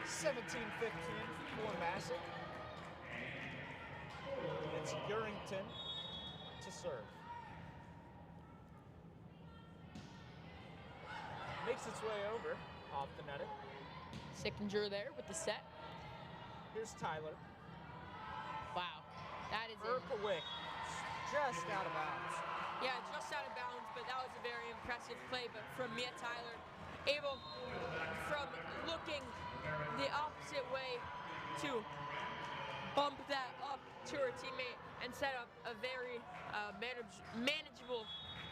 17-15 for Masuk. It's Urington to serve. Makes its way over off the netting. Sickinger there with the set. Here's Tyler. Wow, that is Erkowicz just out of bounds. Yeah, just out of bounds, but that was a very impressive play. But from Mia Tyler, able from looking the opposite way to bump that up to her teammate and set up a very manageable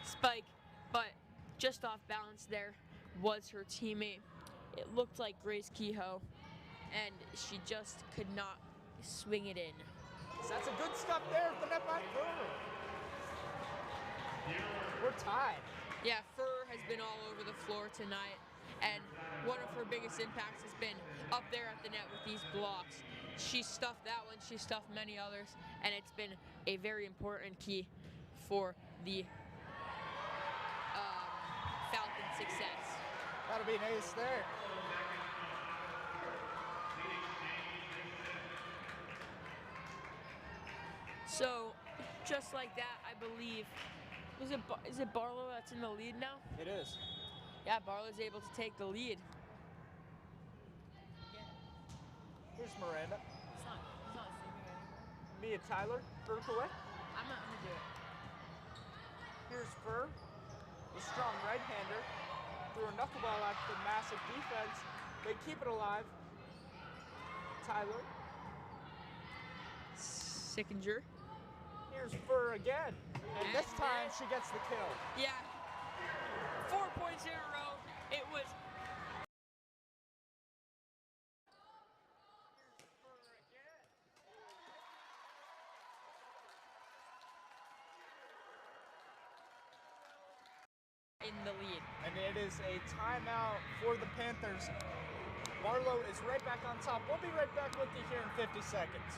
spike, but just off balance there was her teammate. It looked like Grace Kehoe, and she just could not swing it in. That's a good stuff there at the net by Fur. We're tied. Yeah, Fur has been all over the floor tonight, and one of her biggest impacts has been up there at the net with these blocks. She stuffed that one, she stuffed many others, and it's been a very important key for the Falcon success. That'll be an ace there. So, just like that, I believe, is it Barlow that's in the lead now? It is. Yeah, Barlow's able to take the lead. Here's Miranda. He's not zooming anymore. Mia Tyler, Berkowitz. I'm gonna do it. Here's Fur, the strong right-hander. Threw a knuckleball at the Masuk defense. They keep it alive. Tyler. Sickinger. Here's Fur again. And this time she gets the kill. Yeah. 4 points in a row. It was. In the lead. And it is a timeout for the Panthers. Barlow is right back on top. We'll be right back with you here in 50 seconds.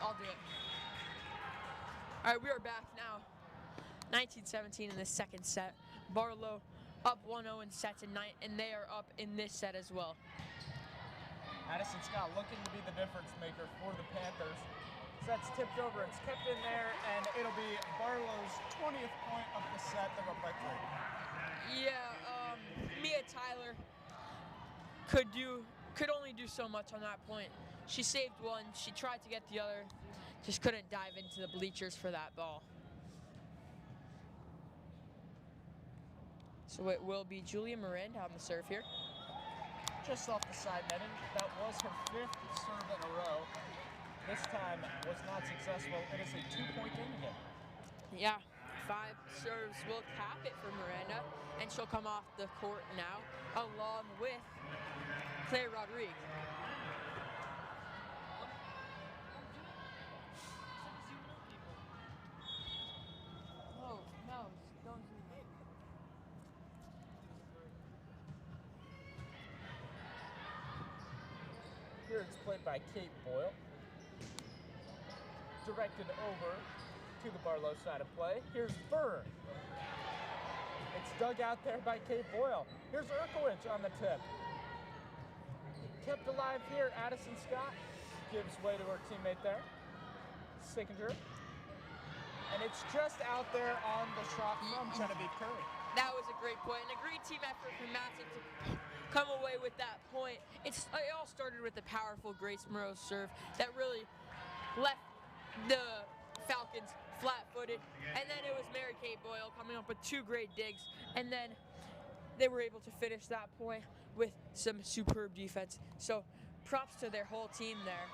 I'll do it. All right, we are back now. 19-17 in the second set. Barlow up 1-0 in sets and they are up in this set as well. Addison Scott looking to be the difference maker for the Panthers. Set's tipped over, it's kept in there, and it'll be Barlow's 20th point of the set. They're up by 3. Yeah, Mia Tyler could only do so much on that point. She saved one, she tried to get the other, just couldn't dive into the bleachers for that ball. So it will be Julia Miranda on the serve here. Just off the side netting. That was her 5th serve in a row. This time was not successful. It is a 2-point game again. Yeah, 5 serves will cap it for Miranda, and she'll come off the court now, along with Claire Rodriguez. No, don't zoom in. Here it's played by Kate Boyle. Directed over to the Barlow side of play. Here's Fern. It's dug out there by Kate Boyle. Here's Erkowicz on the tip. Kept alive here, Addison Scott gives way to her teammate there. Sickinger. And it's just out there on the shot from Genevieve Curry. That was a great point, and a great team effort from Masuk to come away with that point. It all started with the powerful Grace Moreau's serve that really left the Falcons flat-footed, and then it was Mary Kate Boyle coming up with 2 great digs, and then they were able to finish that point with some superb defense. So props to their whole team there.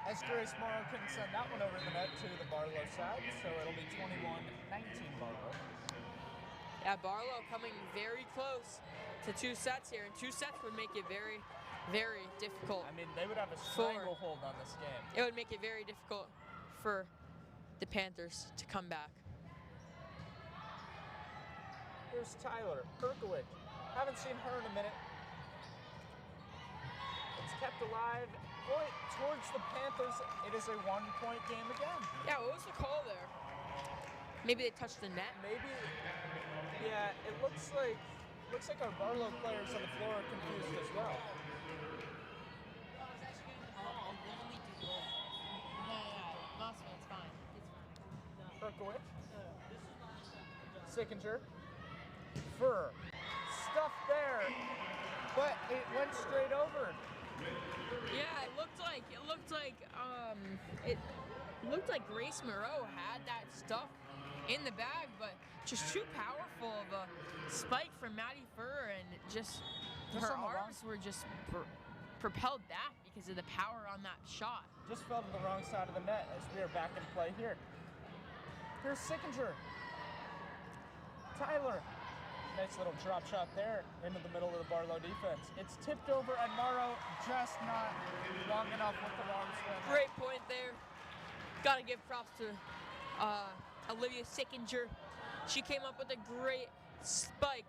As Grace Morrow couldn't send that one over the net to the Barlow side, so it'll be 21-19 Barlow. Yeah, Barlow coming very close to 2 sets here, and 2 sets would make it very, very difficult. I mean, they would have a stranglehold on this game. It would make it very difficult for the Panthers to come back. Here's Tyler Erkowicz. Haven't seen her in a minute. Falcons kept alive. Boy, towards the Panthers, it is a 1-point game again. Yeah, what was the call there? Maybe they touched the net? Maybe, yeah, it looks like our Barlow players on the floor are confused as well. It's fine. Perkowitz. Sickinger. Fur. Stuff there, but it went straight over. Yeah, it looked like Grace Moreau had that stuff in the bag, but just too powerful of a spike from Maddie Furr, and just her arms were just propelled back because of the power on that shot. Just fell to the wrong side of the net as we are back in play here. Here's Sickinger. Tyler. Nice little drop shot there into the middle of the Barlow defense. It's tipped over, and Morrow just not long enough with the long swim. Great point there. Got to give props to Olivia Sickinger. She came up with a great spike.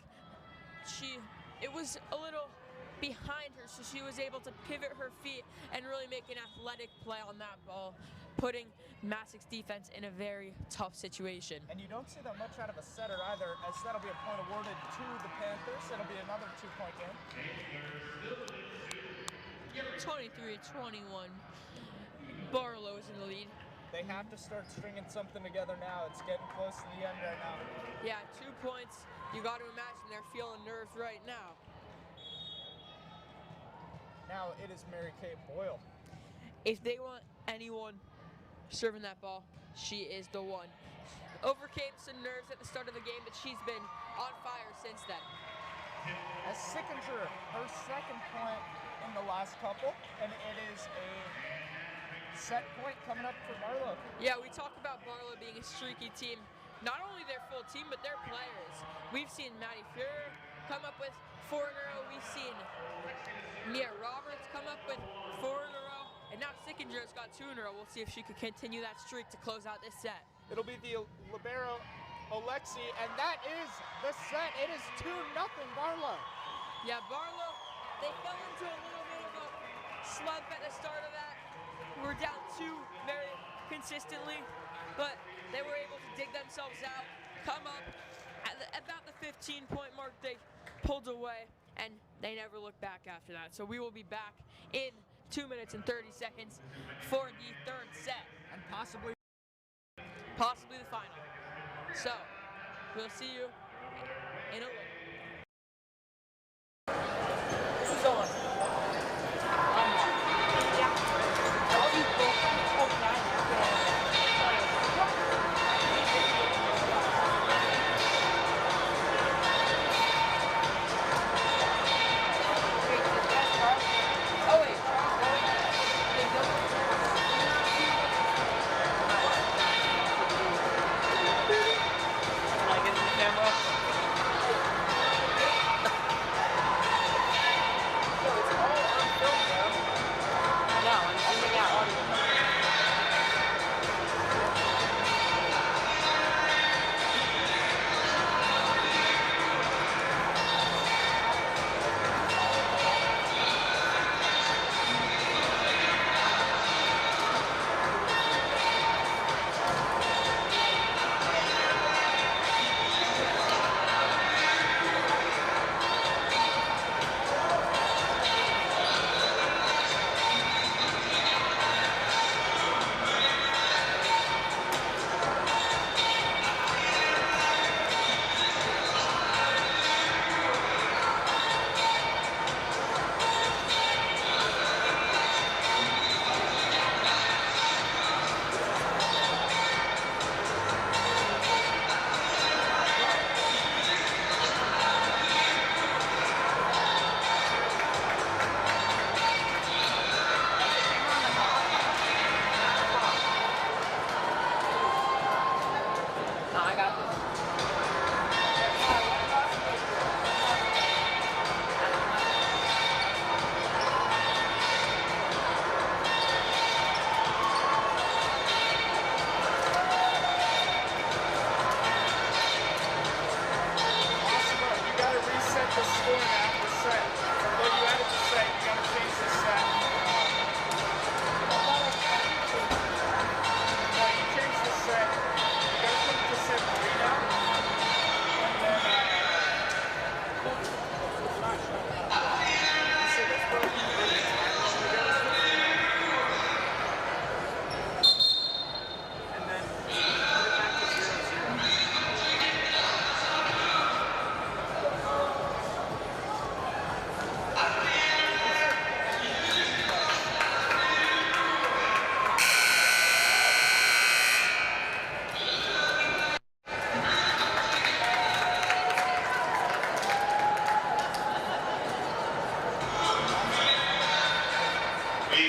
It was a little behind her, so she was able to pivot her feet and really make an athletic play on that ball, putting Masuk's defense in a very tough situation. And you don't see that much out of a setter either, as that'll be a point awarded to the Panthers. It'll be another 2-point game. 23-21. Barlow is in the lead. They have to start stringing something together now. It's getting close to the end right now. Yeah, 2 points. You got to imagine they're feeling nerves right now. Now it is Mary Kay Boyle. If they want anyone serving that ball, she is the one. Overcame some nerves at the start of the game, but she's been on fire since then. As Sickinger, her second point in the last couple, and it is a set point coming up for Barlow. Yeah, we talk about Barlow being a streaky team. Not only their full team, but their players. We've seen Maddie Fuhrer come up with 4 in a row. We've seen Mia Roberts come up with 4 in a row. And now Sickinger's got 2 in a row. We'll see if she can continue that streak to close out this set. It'll be the libero, Alexi, and that is the set. It is 2-0 Barlow. Yeah, Barlow, they fell into a little bit of a slump at the start of that. We're down 2 very consistently, but they were able to dig themselves out, come up. At about the 15-point mark, they pulled away, and they never looked back after that. So we will be back in 2 minutes and 30 seconds for the 3rd set. And possibly the final. So, we'll see you in a little. This is on.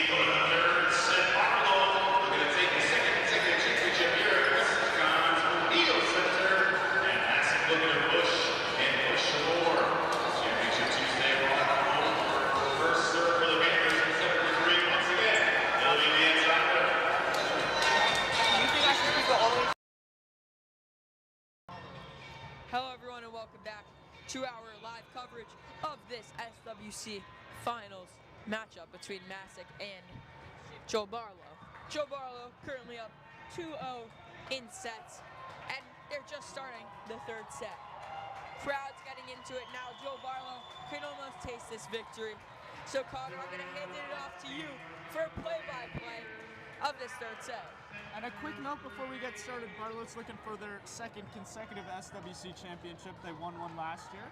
for the third set. Barlow going to take the second consecutive championship here at Wisconsin's O'Neill Center. And Masuk looking to push and push some more. Championship Tuesday rock and roll for first serve for the Panthers in 7-3. Once again, it'll be the inside. You think I should keep the only? Hello everyone and welcome back to our live coverage of this SWC Finals matchup between Masuk and Joe Barlow. Joe Barlow currently up 2-0 in sets, and they're just starting the third set. Crowd's getting into it now. Joe Barlow can almost taste this victory. So Connor, I'm gonna hand it off to you for a play-by-play of this third set. And a quick note before we get started, Barlow's looking for their second consecutive SWC Championship. They won one last year,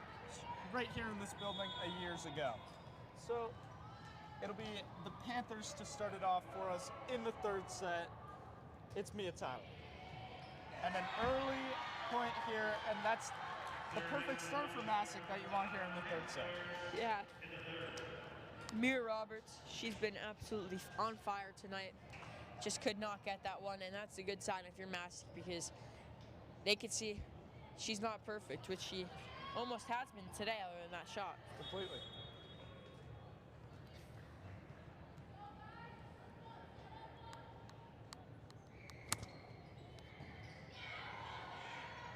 right here in this building years ago. So it'll be the Panthers to start it off for us in the third set. It's Mia Tyler. And an early point here, and that's the perfect start for Masuk that you want here in the third set. Yeah. Mia Roberts, she's been absolutely on fire tonight. Just could not get that one, and that's a good sign if you're Masuk, because they could see she's not perfect, which she almost has been today other than that shot. Completely.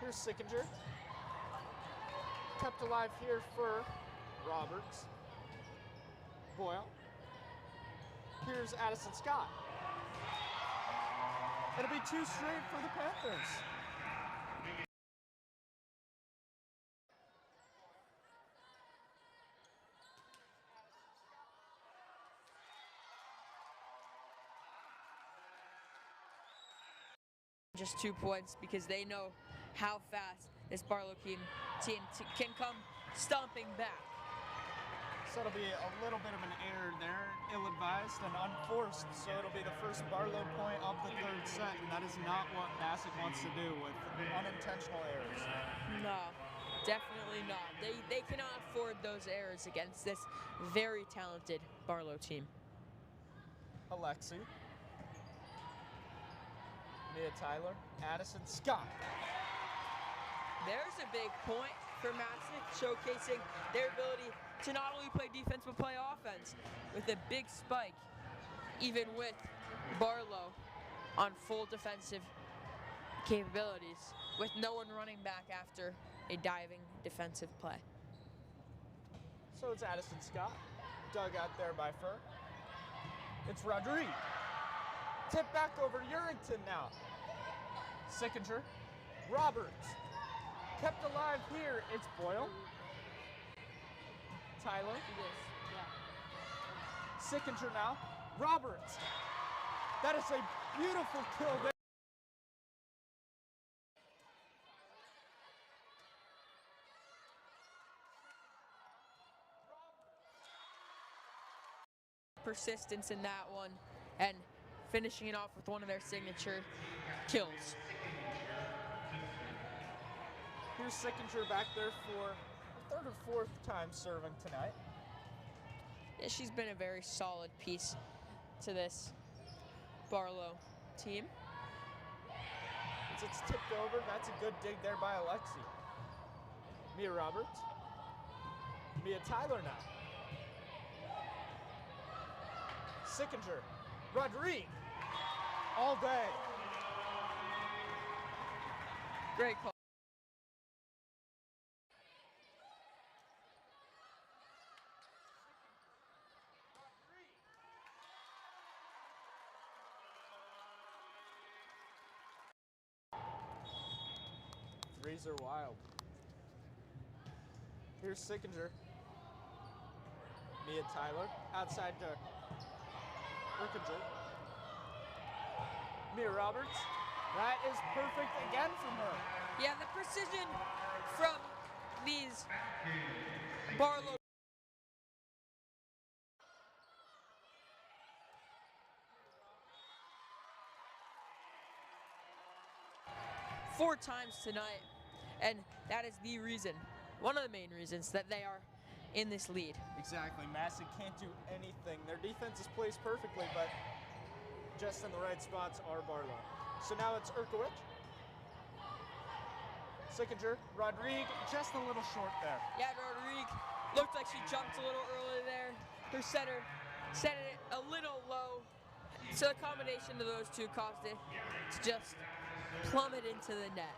Here's Sickinger. Kept alive here for Roberts. Boyle. Here's Addison Scott. It'll be two straight for the Panthers. Just 2 points because they know how fast this Barlow team can come stomping back. So it'll be a little bit of an error there, ill-advised and unforced. So it'll be the first Barlow point of the third set, and that is not what Masuk wants to do with unintentional errors. No, definitely not. They cannot afford those errors against this very talented Barlow team. Alexi. Mia Tyler. Addison Scott. There's a big point for Masuk, showcasing their ability to not only play defense but play offense with a big spike, even with Barlow on full defensive capabilities, with no one running back after a diving defensive play. So it's Addison Scott, dug out there by Fur. It's Rodriguez. Tip back over Urington now. Sickinger. Roberts. Kept alive here, it's Boyle. Tyler. Sickinger now. Roberts. That is a beautiful kill there. Persistence in that one and finishing it off with one of their signature kills. Here's Sickinger back there for the third or fourth time serving tonight. Yeah, she's been a very solid piece to this Barlow team. As it's tipped over, that's a good dig there by Alexi. Mia Roberts. Mia Tyler now. Sickinger. Rodriguez. All day. Great call. Threes are wild. Here's Sickinger. Mia Tyler. Outside to Urkinger. Mia Roberts. That is perfect again from her. Yeah, the precision from these Barlow. Four times tonight, and that is the reason, one of the main reasons that they are in this lead. Exactly. Masuk can't do anything. Their defense is placed perfectly, but just in the right spots are Barlow. So now it's Urkowicz. Sickinger, Rodrigue, just a little short there. Yeah, Rodrigue looked like she jumped a little early there. Her setter set it a little low. So the combination of those two caused it to just plummet into the net.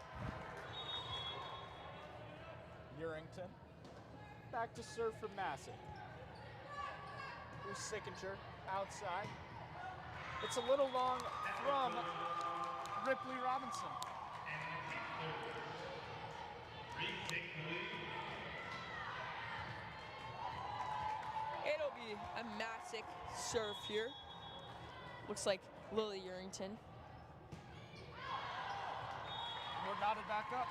Urington, back to serve for Masuk. Here's Sickinger, outside. It's a little long from Ripley Robinson. It'll be a Masuk serve here. Looks like Lily Urington. We're knotted back up.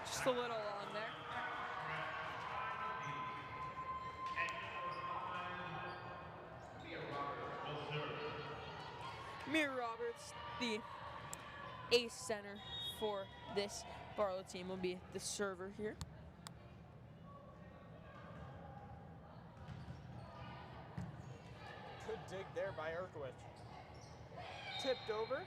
Just a little long there. Mia Roberts, the ace center for this Barlow team, will be the server here. Good dig there by Urkowicz. Tipped over.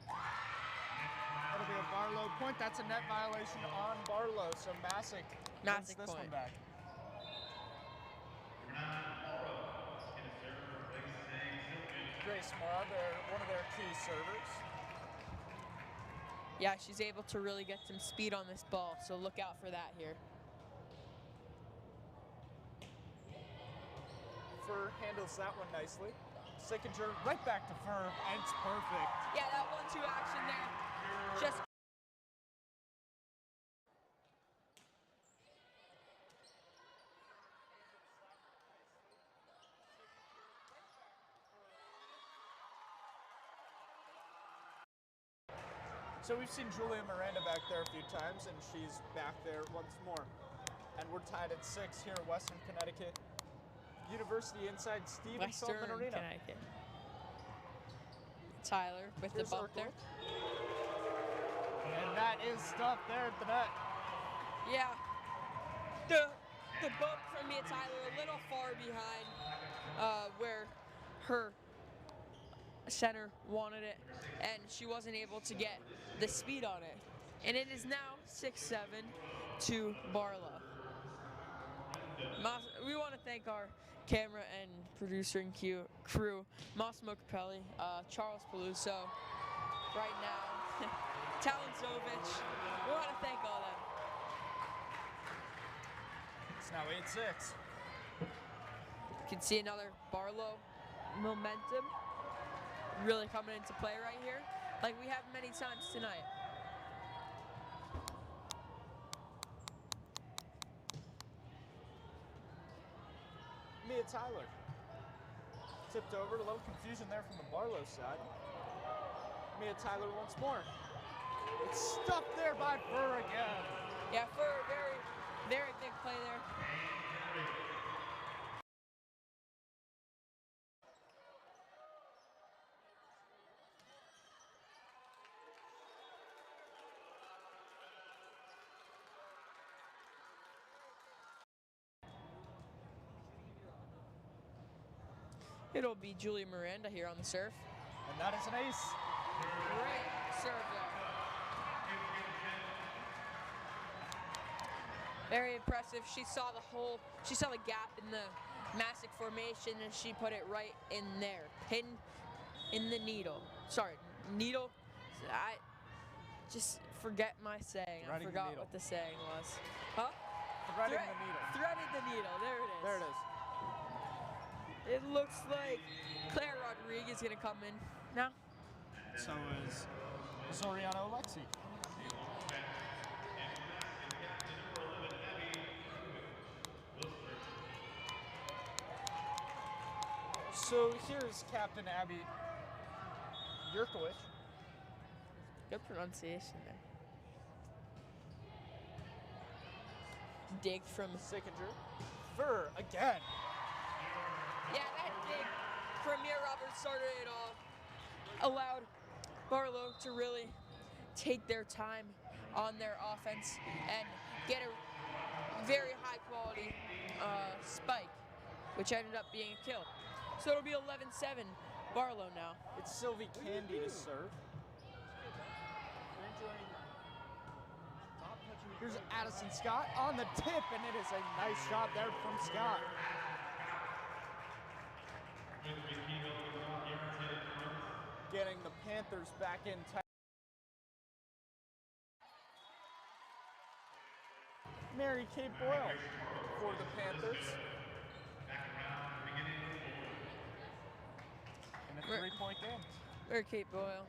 That'll be a Barlow point. That's a net violation on Barlow, so Masuk wins this point. one back. Grace Mara, one of their key servers. Yeah, she's able to really get some speed on this ball, so look out for that here. Fur handles that one nicely. Sickinger right back to Fur, and it's perfect. Yeah, that 1-2 action there. Just So we've seen Julia Miranda back there a few times, and she's back there once more. And we're tied at 6 here at Western Connecticut University inside Steve and Sullivan Western Arena. Connecticut. Tyler with Here's the bump Urkel. there. And that is stuff there at the net. Yeah. The bump from Mia Tyler a little far behind where her center wanted it, and she wasn't able to get the speed on it. And it is now 6-7 to Barlow. We want to thank our camera and producer and crew, Massimo Capelli, Charles Peluso, right now, Talon Zovich. We want to thank all them. It's now 8-6. You can see another Barlow momentum really coming into play right here, like we have many times tonight. Mia Tyler. Tipped over, a little confusion there from the Barlow side. Mia Tyler once more. It's stuffed there by Fur again. Yeah, Fur, very, very big play there. It'll be Julia Miranda here on the serve. And that is an ace. Great serve there. Very impressive. She saw the gap in the Masuk formation, and she put it right in there. Pin in the needle. Sorry, needle. I just forget my saying. I forgot what the saying was. Huh? Threading the needle. Threaded the needle. There it is. There it is. It looks like Claire Rodriguez is going to come in now. So is Zoriano Alexi. So here's Captain Abby Yurkowicz. Good pronunciation there. Dig from Sickinger. Fur again. Yeah, that dig from Mia Roberts started it all. Allowed Barlow to really take their time on their offense and get a very high quality spike which ended up being a kill. So it'll be 11-7 Barlow now. It's Sylvie Candy to serve. Here's Addison Scott on the tip, and it is a nice shot there from Scott. Getting the Panthers back in tight. Mary Kate Boyle for the Panthers. In a 3-point game. Mary Kate Boyle.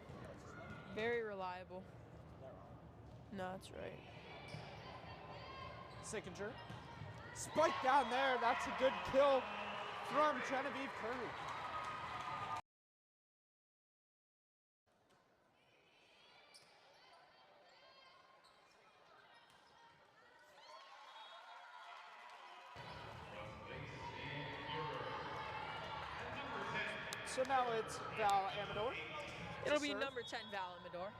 Very reliable. No, that's right. Sickinger. Spike down there. That's a good kill from Genevieve Curry. So now it's Val Amador. It'll be number 10 Val Amador.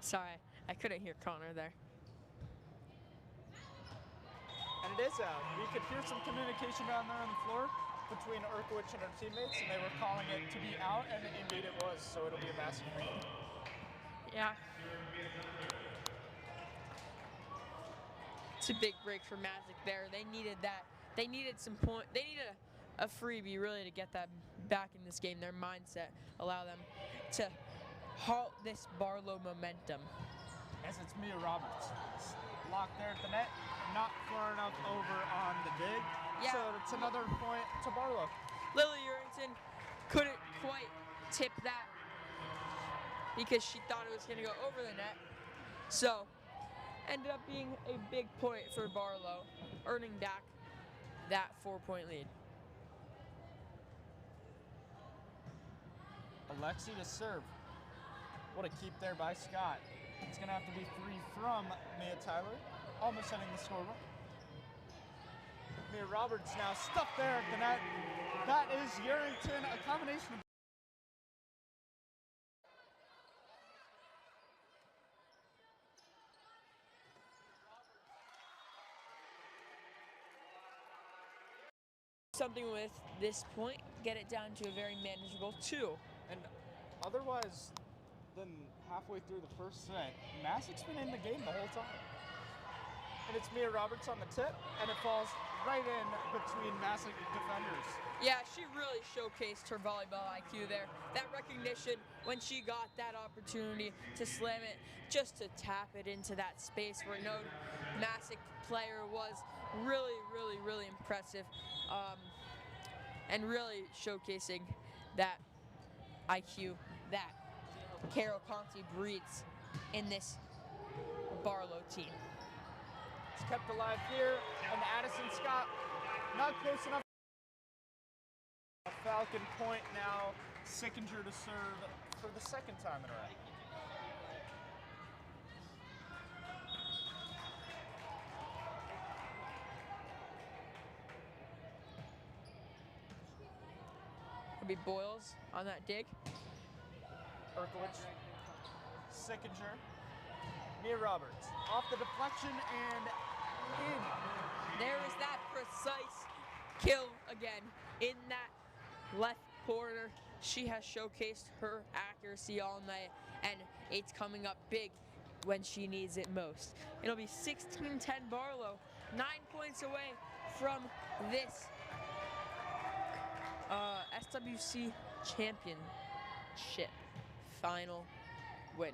Sorry, I couldn't hear Connor there. And it is out. We could hear some communication down there on the floor between Erkowicz and her teammates, and they were calling it to be out, and indeed it was, so it'll be a massive win. Yeah. It's a big break for Masuk there. They needed that. They needed some point. They needed a freebie really to get that back in this game. Their mindset allow them to halt this Barlow momentum. As it's Mia Roberts. Locked there at the net, not far enough over on the dig. Yeah. So it's another point to Barlow. Lily Urington couldn't quite tip that because she thought it was going to go over the net. So ended up being a big point for Barlow, earning back that 4-point lead. Alexi to serve. What a keep there by Scott. It's going to have to be 3 from Mia Tyler, almost hitting the scoreboard. Mia Roberts now stuffed there at the net. That is Urington, a combination of something with this point, get it down to a very manageable 2. And otherwise than halfway through the first set, Masuk's been in the game the whole time. And it's Mia Roberts on the tip, and it falls right in between Masuk defenders. Yeah, she really showcased her volleyball IQ there. That recognition when she got that opportunity to slam it, just to tap it into that space where no Masuk player was. Really, really, really impressive. And really showcasing that IQ that Carol Conti breeds in this Barlow team. It's kept alive here, and Addison Scott not close enough. Falcon point now, Sickinger to serve for the second time in a row. It'll be Boyles on that dig. Erkowicz, Sickinger, Mia Roberts, off the deflection and in. There is that precise kill again in that left corner. She has showcased her accuracy all night, and it's coming up big when she needs it most. It'll be 16-10 Barlow, 9 points away from this SWC Championship final win.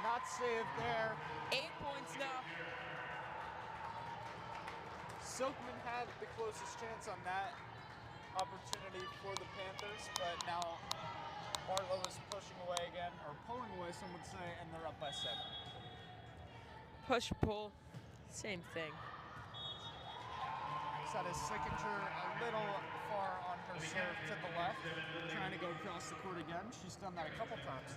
Not saved there. 8 points now. Silkman had the closest chance on that opportunity for the Panthers, but now Barlow is pushing away again, or pulling away, some would say, and they're up by 7. Push, pull, same thing. That is Sickinger a little far on her serve to the left, trying to go across the court again. She's done that a couple times.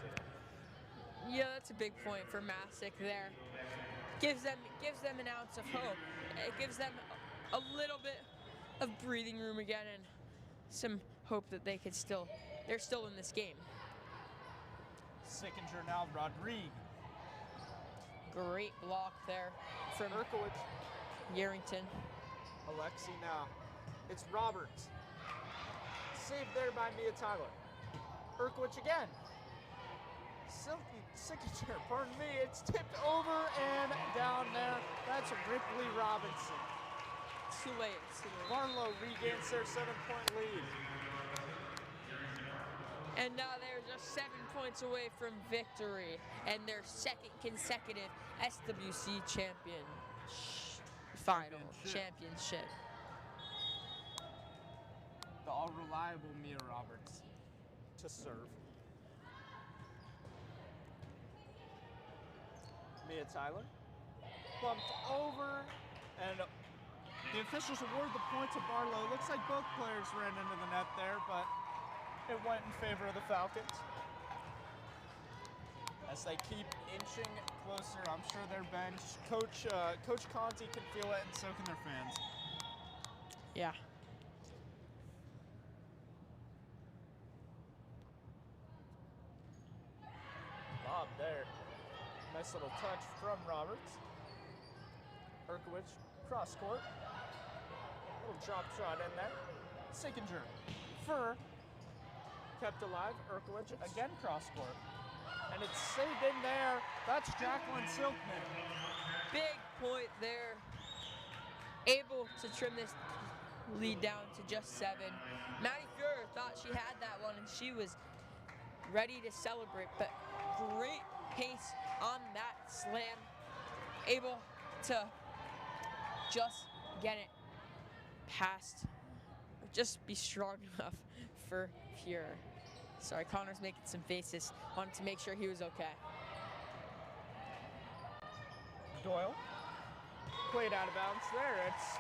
Yeah, that's a big point for Masuk there. Gives them an ounce of hope. It gives them a little bit of breathing room again and some hope that they're still in this game. Sickinger now, Rodrigue. Great block there from Erkowicz. Yarrington. Alexi now. It's Roberts. Saved there by Mia Tyler. Erkowicz again. Signature, pardon me. It's tipped over and down there. That's Ripley Robinson. It's too late. It's too late. Barlow regains their 7-point lead. And now they're just 7 points away from victory and their second consecutive SWC championship. The all-reliable Mia Roberts to serve. Mia Tyler bumped over, and the officials award the point to Barlow. Looks like both players ran into the net there, but it went in favor of the Falcons. As they keep inching closer, I'm sure their bench, Coach Conti can feel it, and so can their fans. Yeah. Lob there. Nice little touch from Roberts. Erkowicz, cross court. Little drop shot in there. Sickinger. Fur. Kept alive. Erkowicz again cross court. And it's saved in there. That's Jacqueline Silkman. Big point there. Able to trim this lead down to just 7. Maddie Fuhrer thought she had that one and she was ready to celebrate, but great pace on that slam. Able to just get it past, or just be strong enough for Fuhrer. Sorry, Connor's making some faces. Wanted to make sure he was okay. Doyle played out of bounds there. It's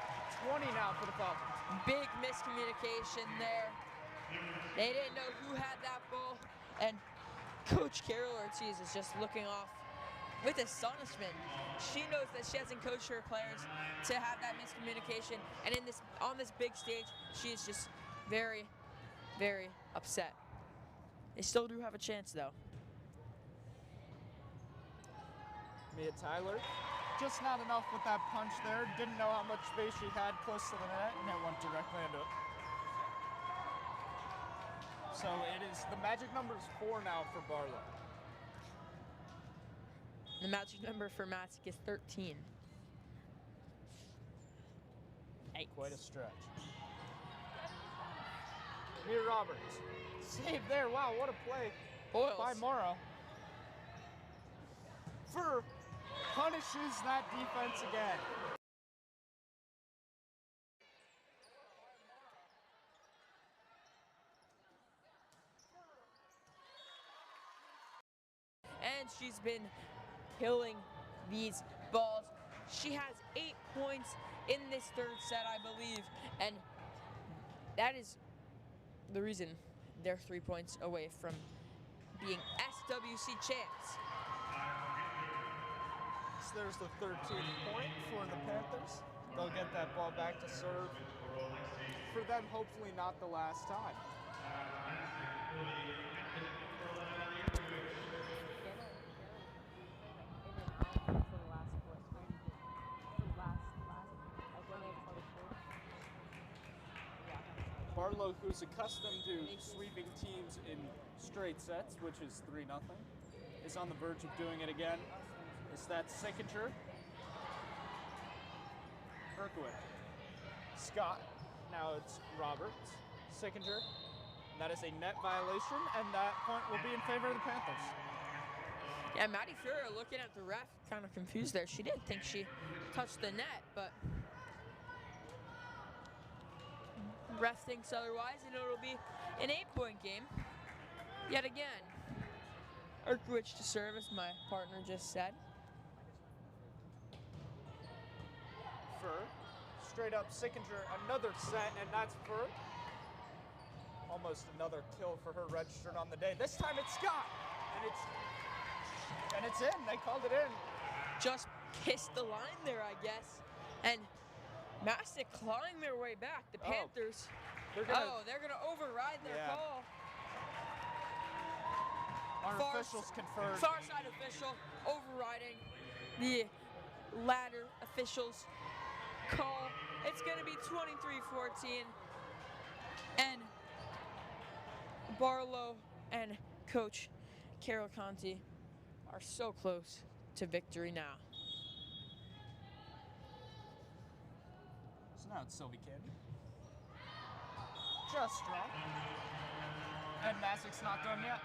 20 now for the Falcons. Big miscommunication there. They didn't know who had that ball, and Coach Carol Ortiz is just looking off with astonishment. She knows that she hasn't coached her players to have that miscommunication, and on this big stage, she is just very, very upset. They still do have a chance, though. Mia Tyler, just not enough with that punch there. Didn't know how much space she had close to the net, and it went directly into it. So it is, the magic number is 4 now for Barlow. The magic number for Masuk is 13. Quite a stretch. Mia Roberts. Save there. Wow, what a play Boyles. by Morrow. Fur punishes that defense again. And she's been killing these balls. She has 8 points in this third set, I believe, and that is the reason they're 3 points away from being SWC champs. So there's the 13th point for the Panthers. They'll get that ball back to serve. For them, hopefully not the last time. Barlow, who's accustomed to sweeping teams in straight sets, which is 3-0, is on the verge of doing it again. It's that Sickinger. Erkowicz. Scott. Now it's Roberts. Sickinger. And that is a net violation, and that point will be in favor of the Panthers. Yeah, Maddie Fuhrer looking at the ref, kind of confused there. She didn't think she touched the net, but ref thinks otherwise, and it'll be an 8-point game yet again. Erkowicz to serve, as my partner just said. Fur. Straight up Sickinger, another set, and that's Fur. Almost another kill for her registered on the day. This time it's Scott, and it's in. They called it in. Just kissed the line there, I guess. And Masuk clawing their way back. The Panthers, they're gonna override their call. Our officials conferred. Far side official overriding the ladder officials' call. It's going to be 23-14. And Barlow and Coach Carol Conti are so close to victory now. So now it's Sylvie Candy. Just strong. And Masuk's not done yet.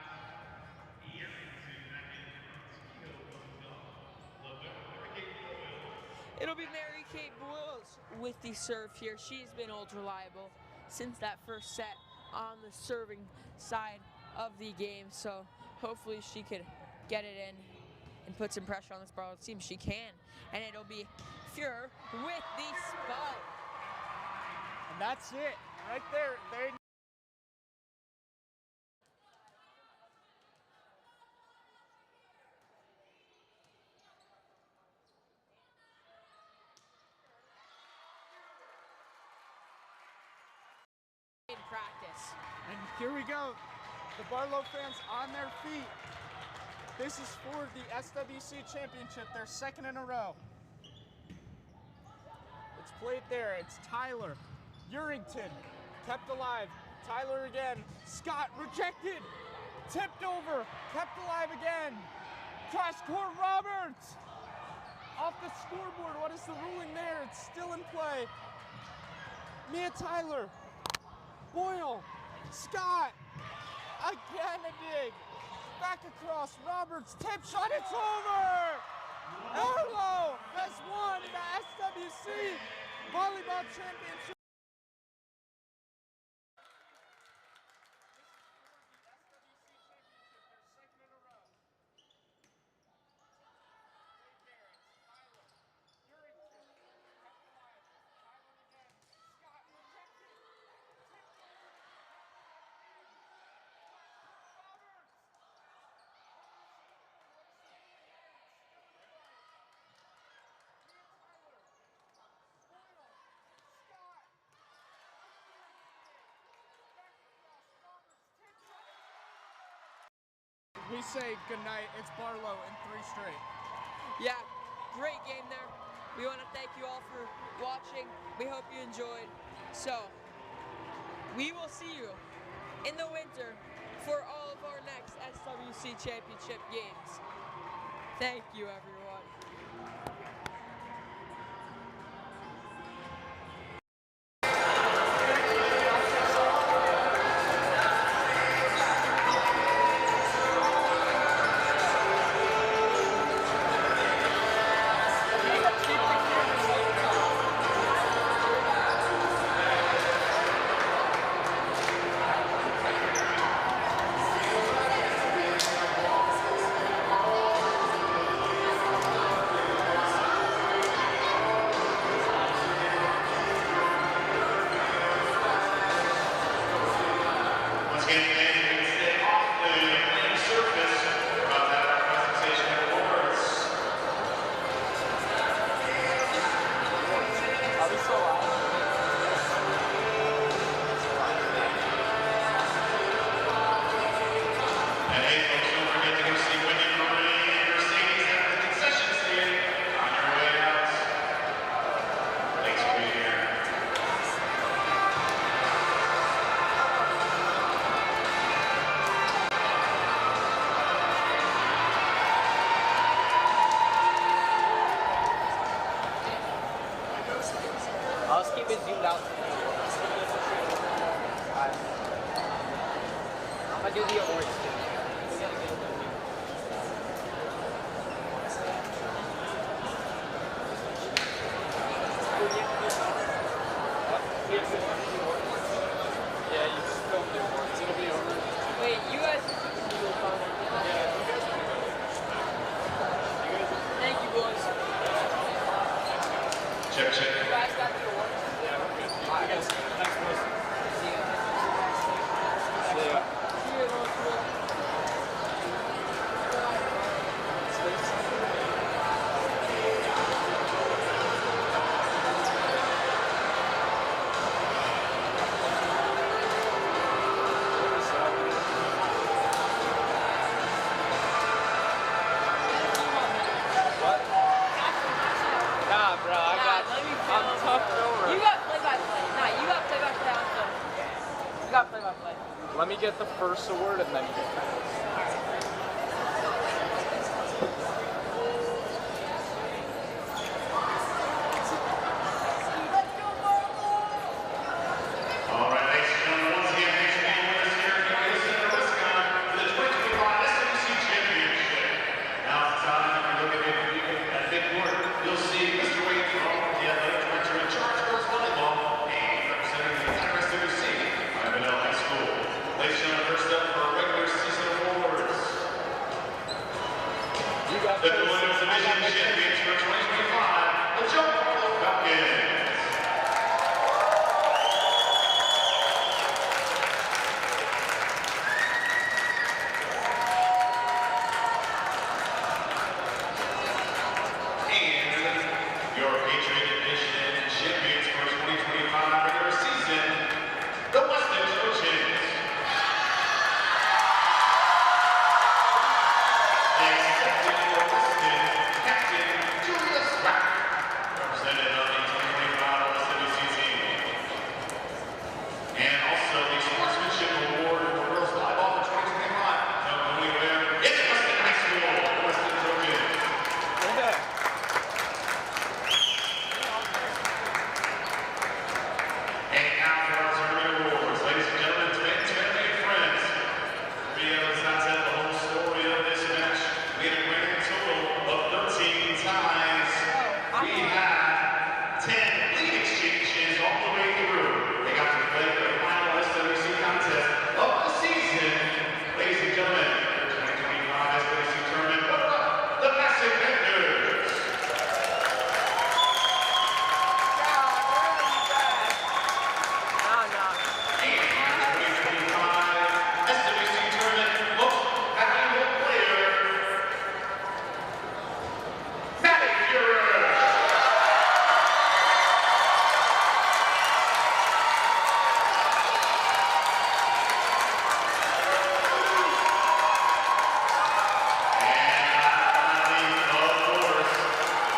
It'll be Mary-Kate Boyles with the serve here. She's been ultra reliable since that first set on the serving side of the game. So hopefully she could get it in and put some pressure on this ball. It seems she can. And it'll be Fuhrer with the spot. And that's it. Right there. There. In practice. And here we go. The Barlow fans on their feet. This is for the SWC Championship, their second in a row. It's played there. It's Tyler. Urington kept alive. Tyler again. Scott rejected. Tipped over. Kept alive again. Cross court Roberts. Off the scoreboard. What is the ruling there? It's still in play. Mia Tyler. Boyle. Scott. Again a dig. Back across. Roberts. Tip shot. It's over. Barlow has won the SWC Volleyball Championship. We say goodnight. It's Barlow in 3 straight. Yeah, great game there. We want to thank you all for watching. We hope you enjoyed. So, we will see you in the winter for all of our next SWC Championship games. Thank you, everyone. I'll just keep it zoomed out. I'm gonna do the awards too. Yeah, you just film the awards. It'll be over. Wait, you guys. Thank you, boys. Check, check. You guys got the awards? Yeah, we're good. Alright, guys. Thanks, boys. See you. See ya. See you, everyone. got play-by-play. Let me get the first award and then you get that. All right, ladies and gentlemen, once again, thanks for being with us here in the center of Wisconsin for the 2025 SWC Championship. Now it's time to look at the big board. You'll see Mr. Wade from the athletic director in charge of girls volleyball and representing the entire SWC at Barlow High School. Ladies and gentlemen, first up for our regular season awards. You got The Women's Division Champions for 2025, the Joe Barlow Falcons. Your Patriot Division champions for 2025 regular season, the Weston Trojans. Accepting for Weston, Captain Julius Rapp, representative of the 2025 SWC team. And also the Sportsmanship Award for Girls Volleyball for 2025. Don't go anywhere. It's Weston High School, Weston Trojans. And now for our tournament awards, ladies and gentlemen, twins, family, and friends. Realize that's the whole story of this match. We had a grand total of 13 times. We had 10 lead exchanges all the way through. They got to play the final SWC contest of the season. Ladies and gentlemen, the 2025 SWC tournament, the Masuk Panthers. SWC tournament most valuable player, Maddie Fuhrer. And of course,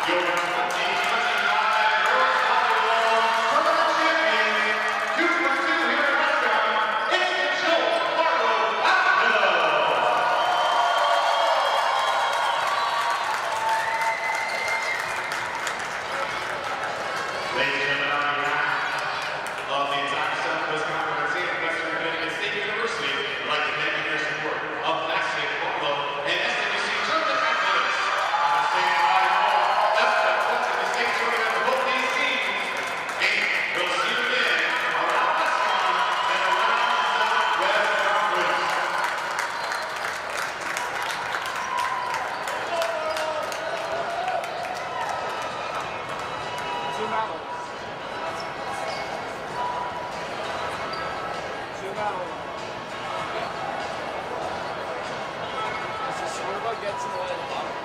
your 2025 Girls Volleyball Tournament Champion, 2-2 here in Wisconsin, it's the Joe Barlow Falcons. Ladies and gentlemen, on behalf of the entire Southwest Conference and Western Connecticut State University, I'd like to thank you for your support of Masuk, Barlow, and SWC tournament athletics. I'm saying goodbye to all. That's the points of the state tournament for both these teams. And we'll see you again around Wisconsin and around the Southwest Conference. Zoom out. Zoom out. This is sort of gets in the way of the bottom.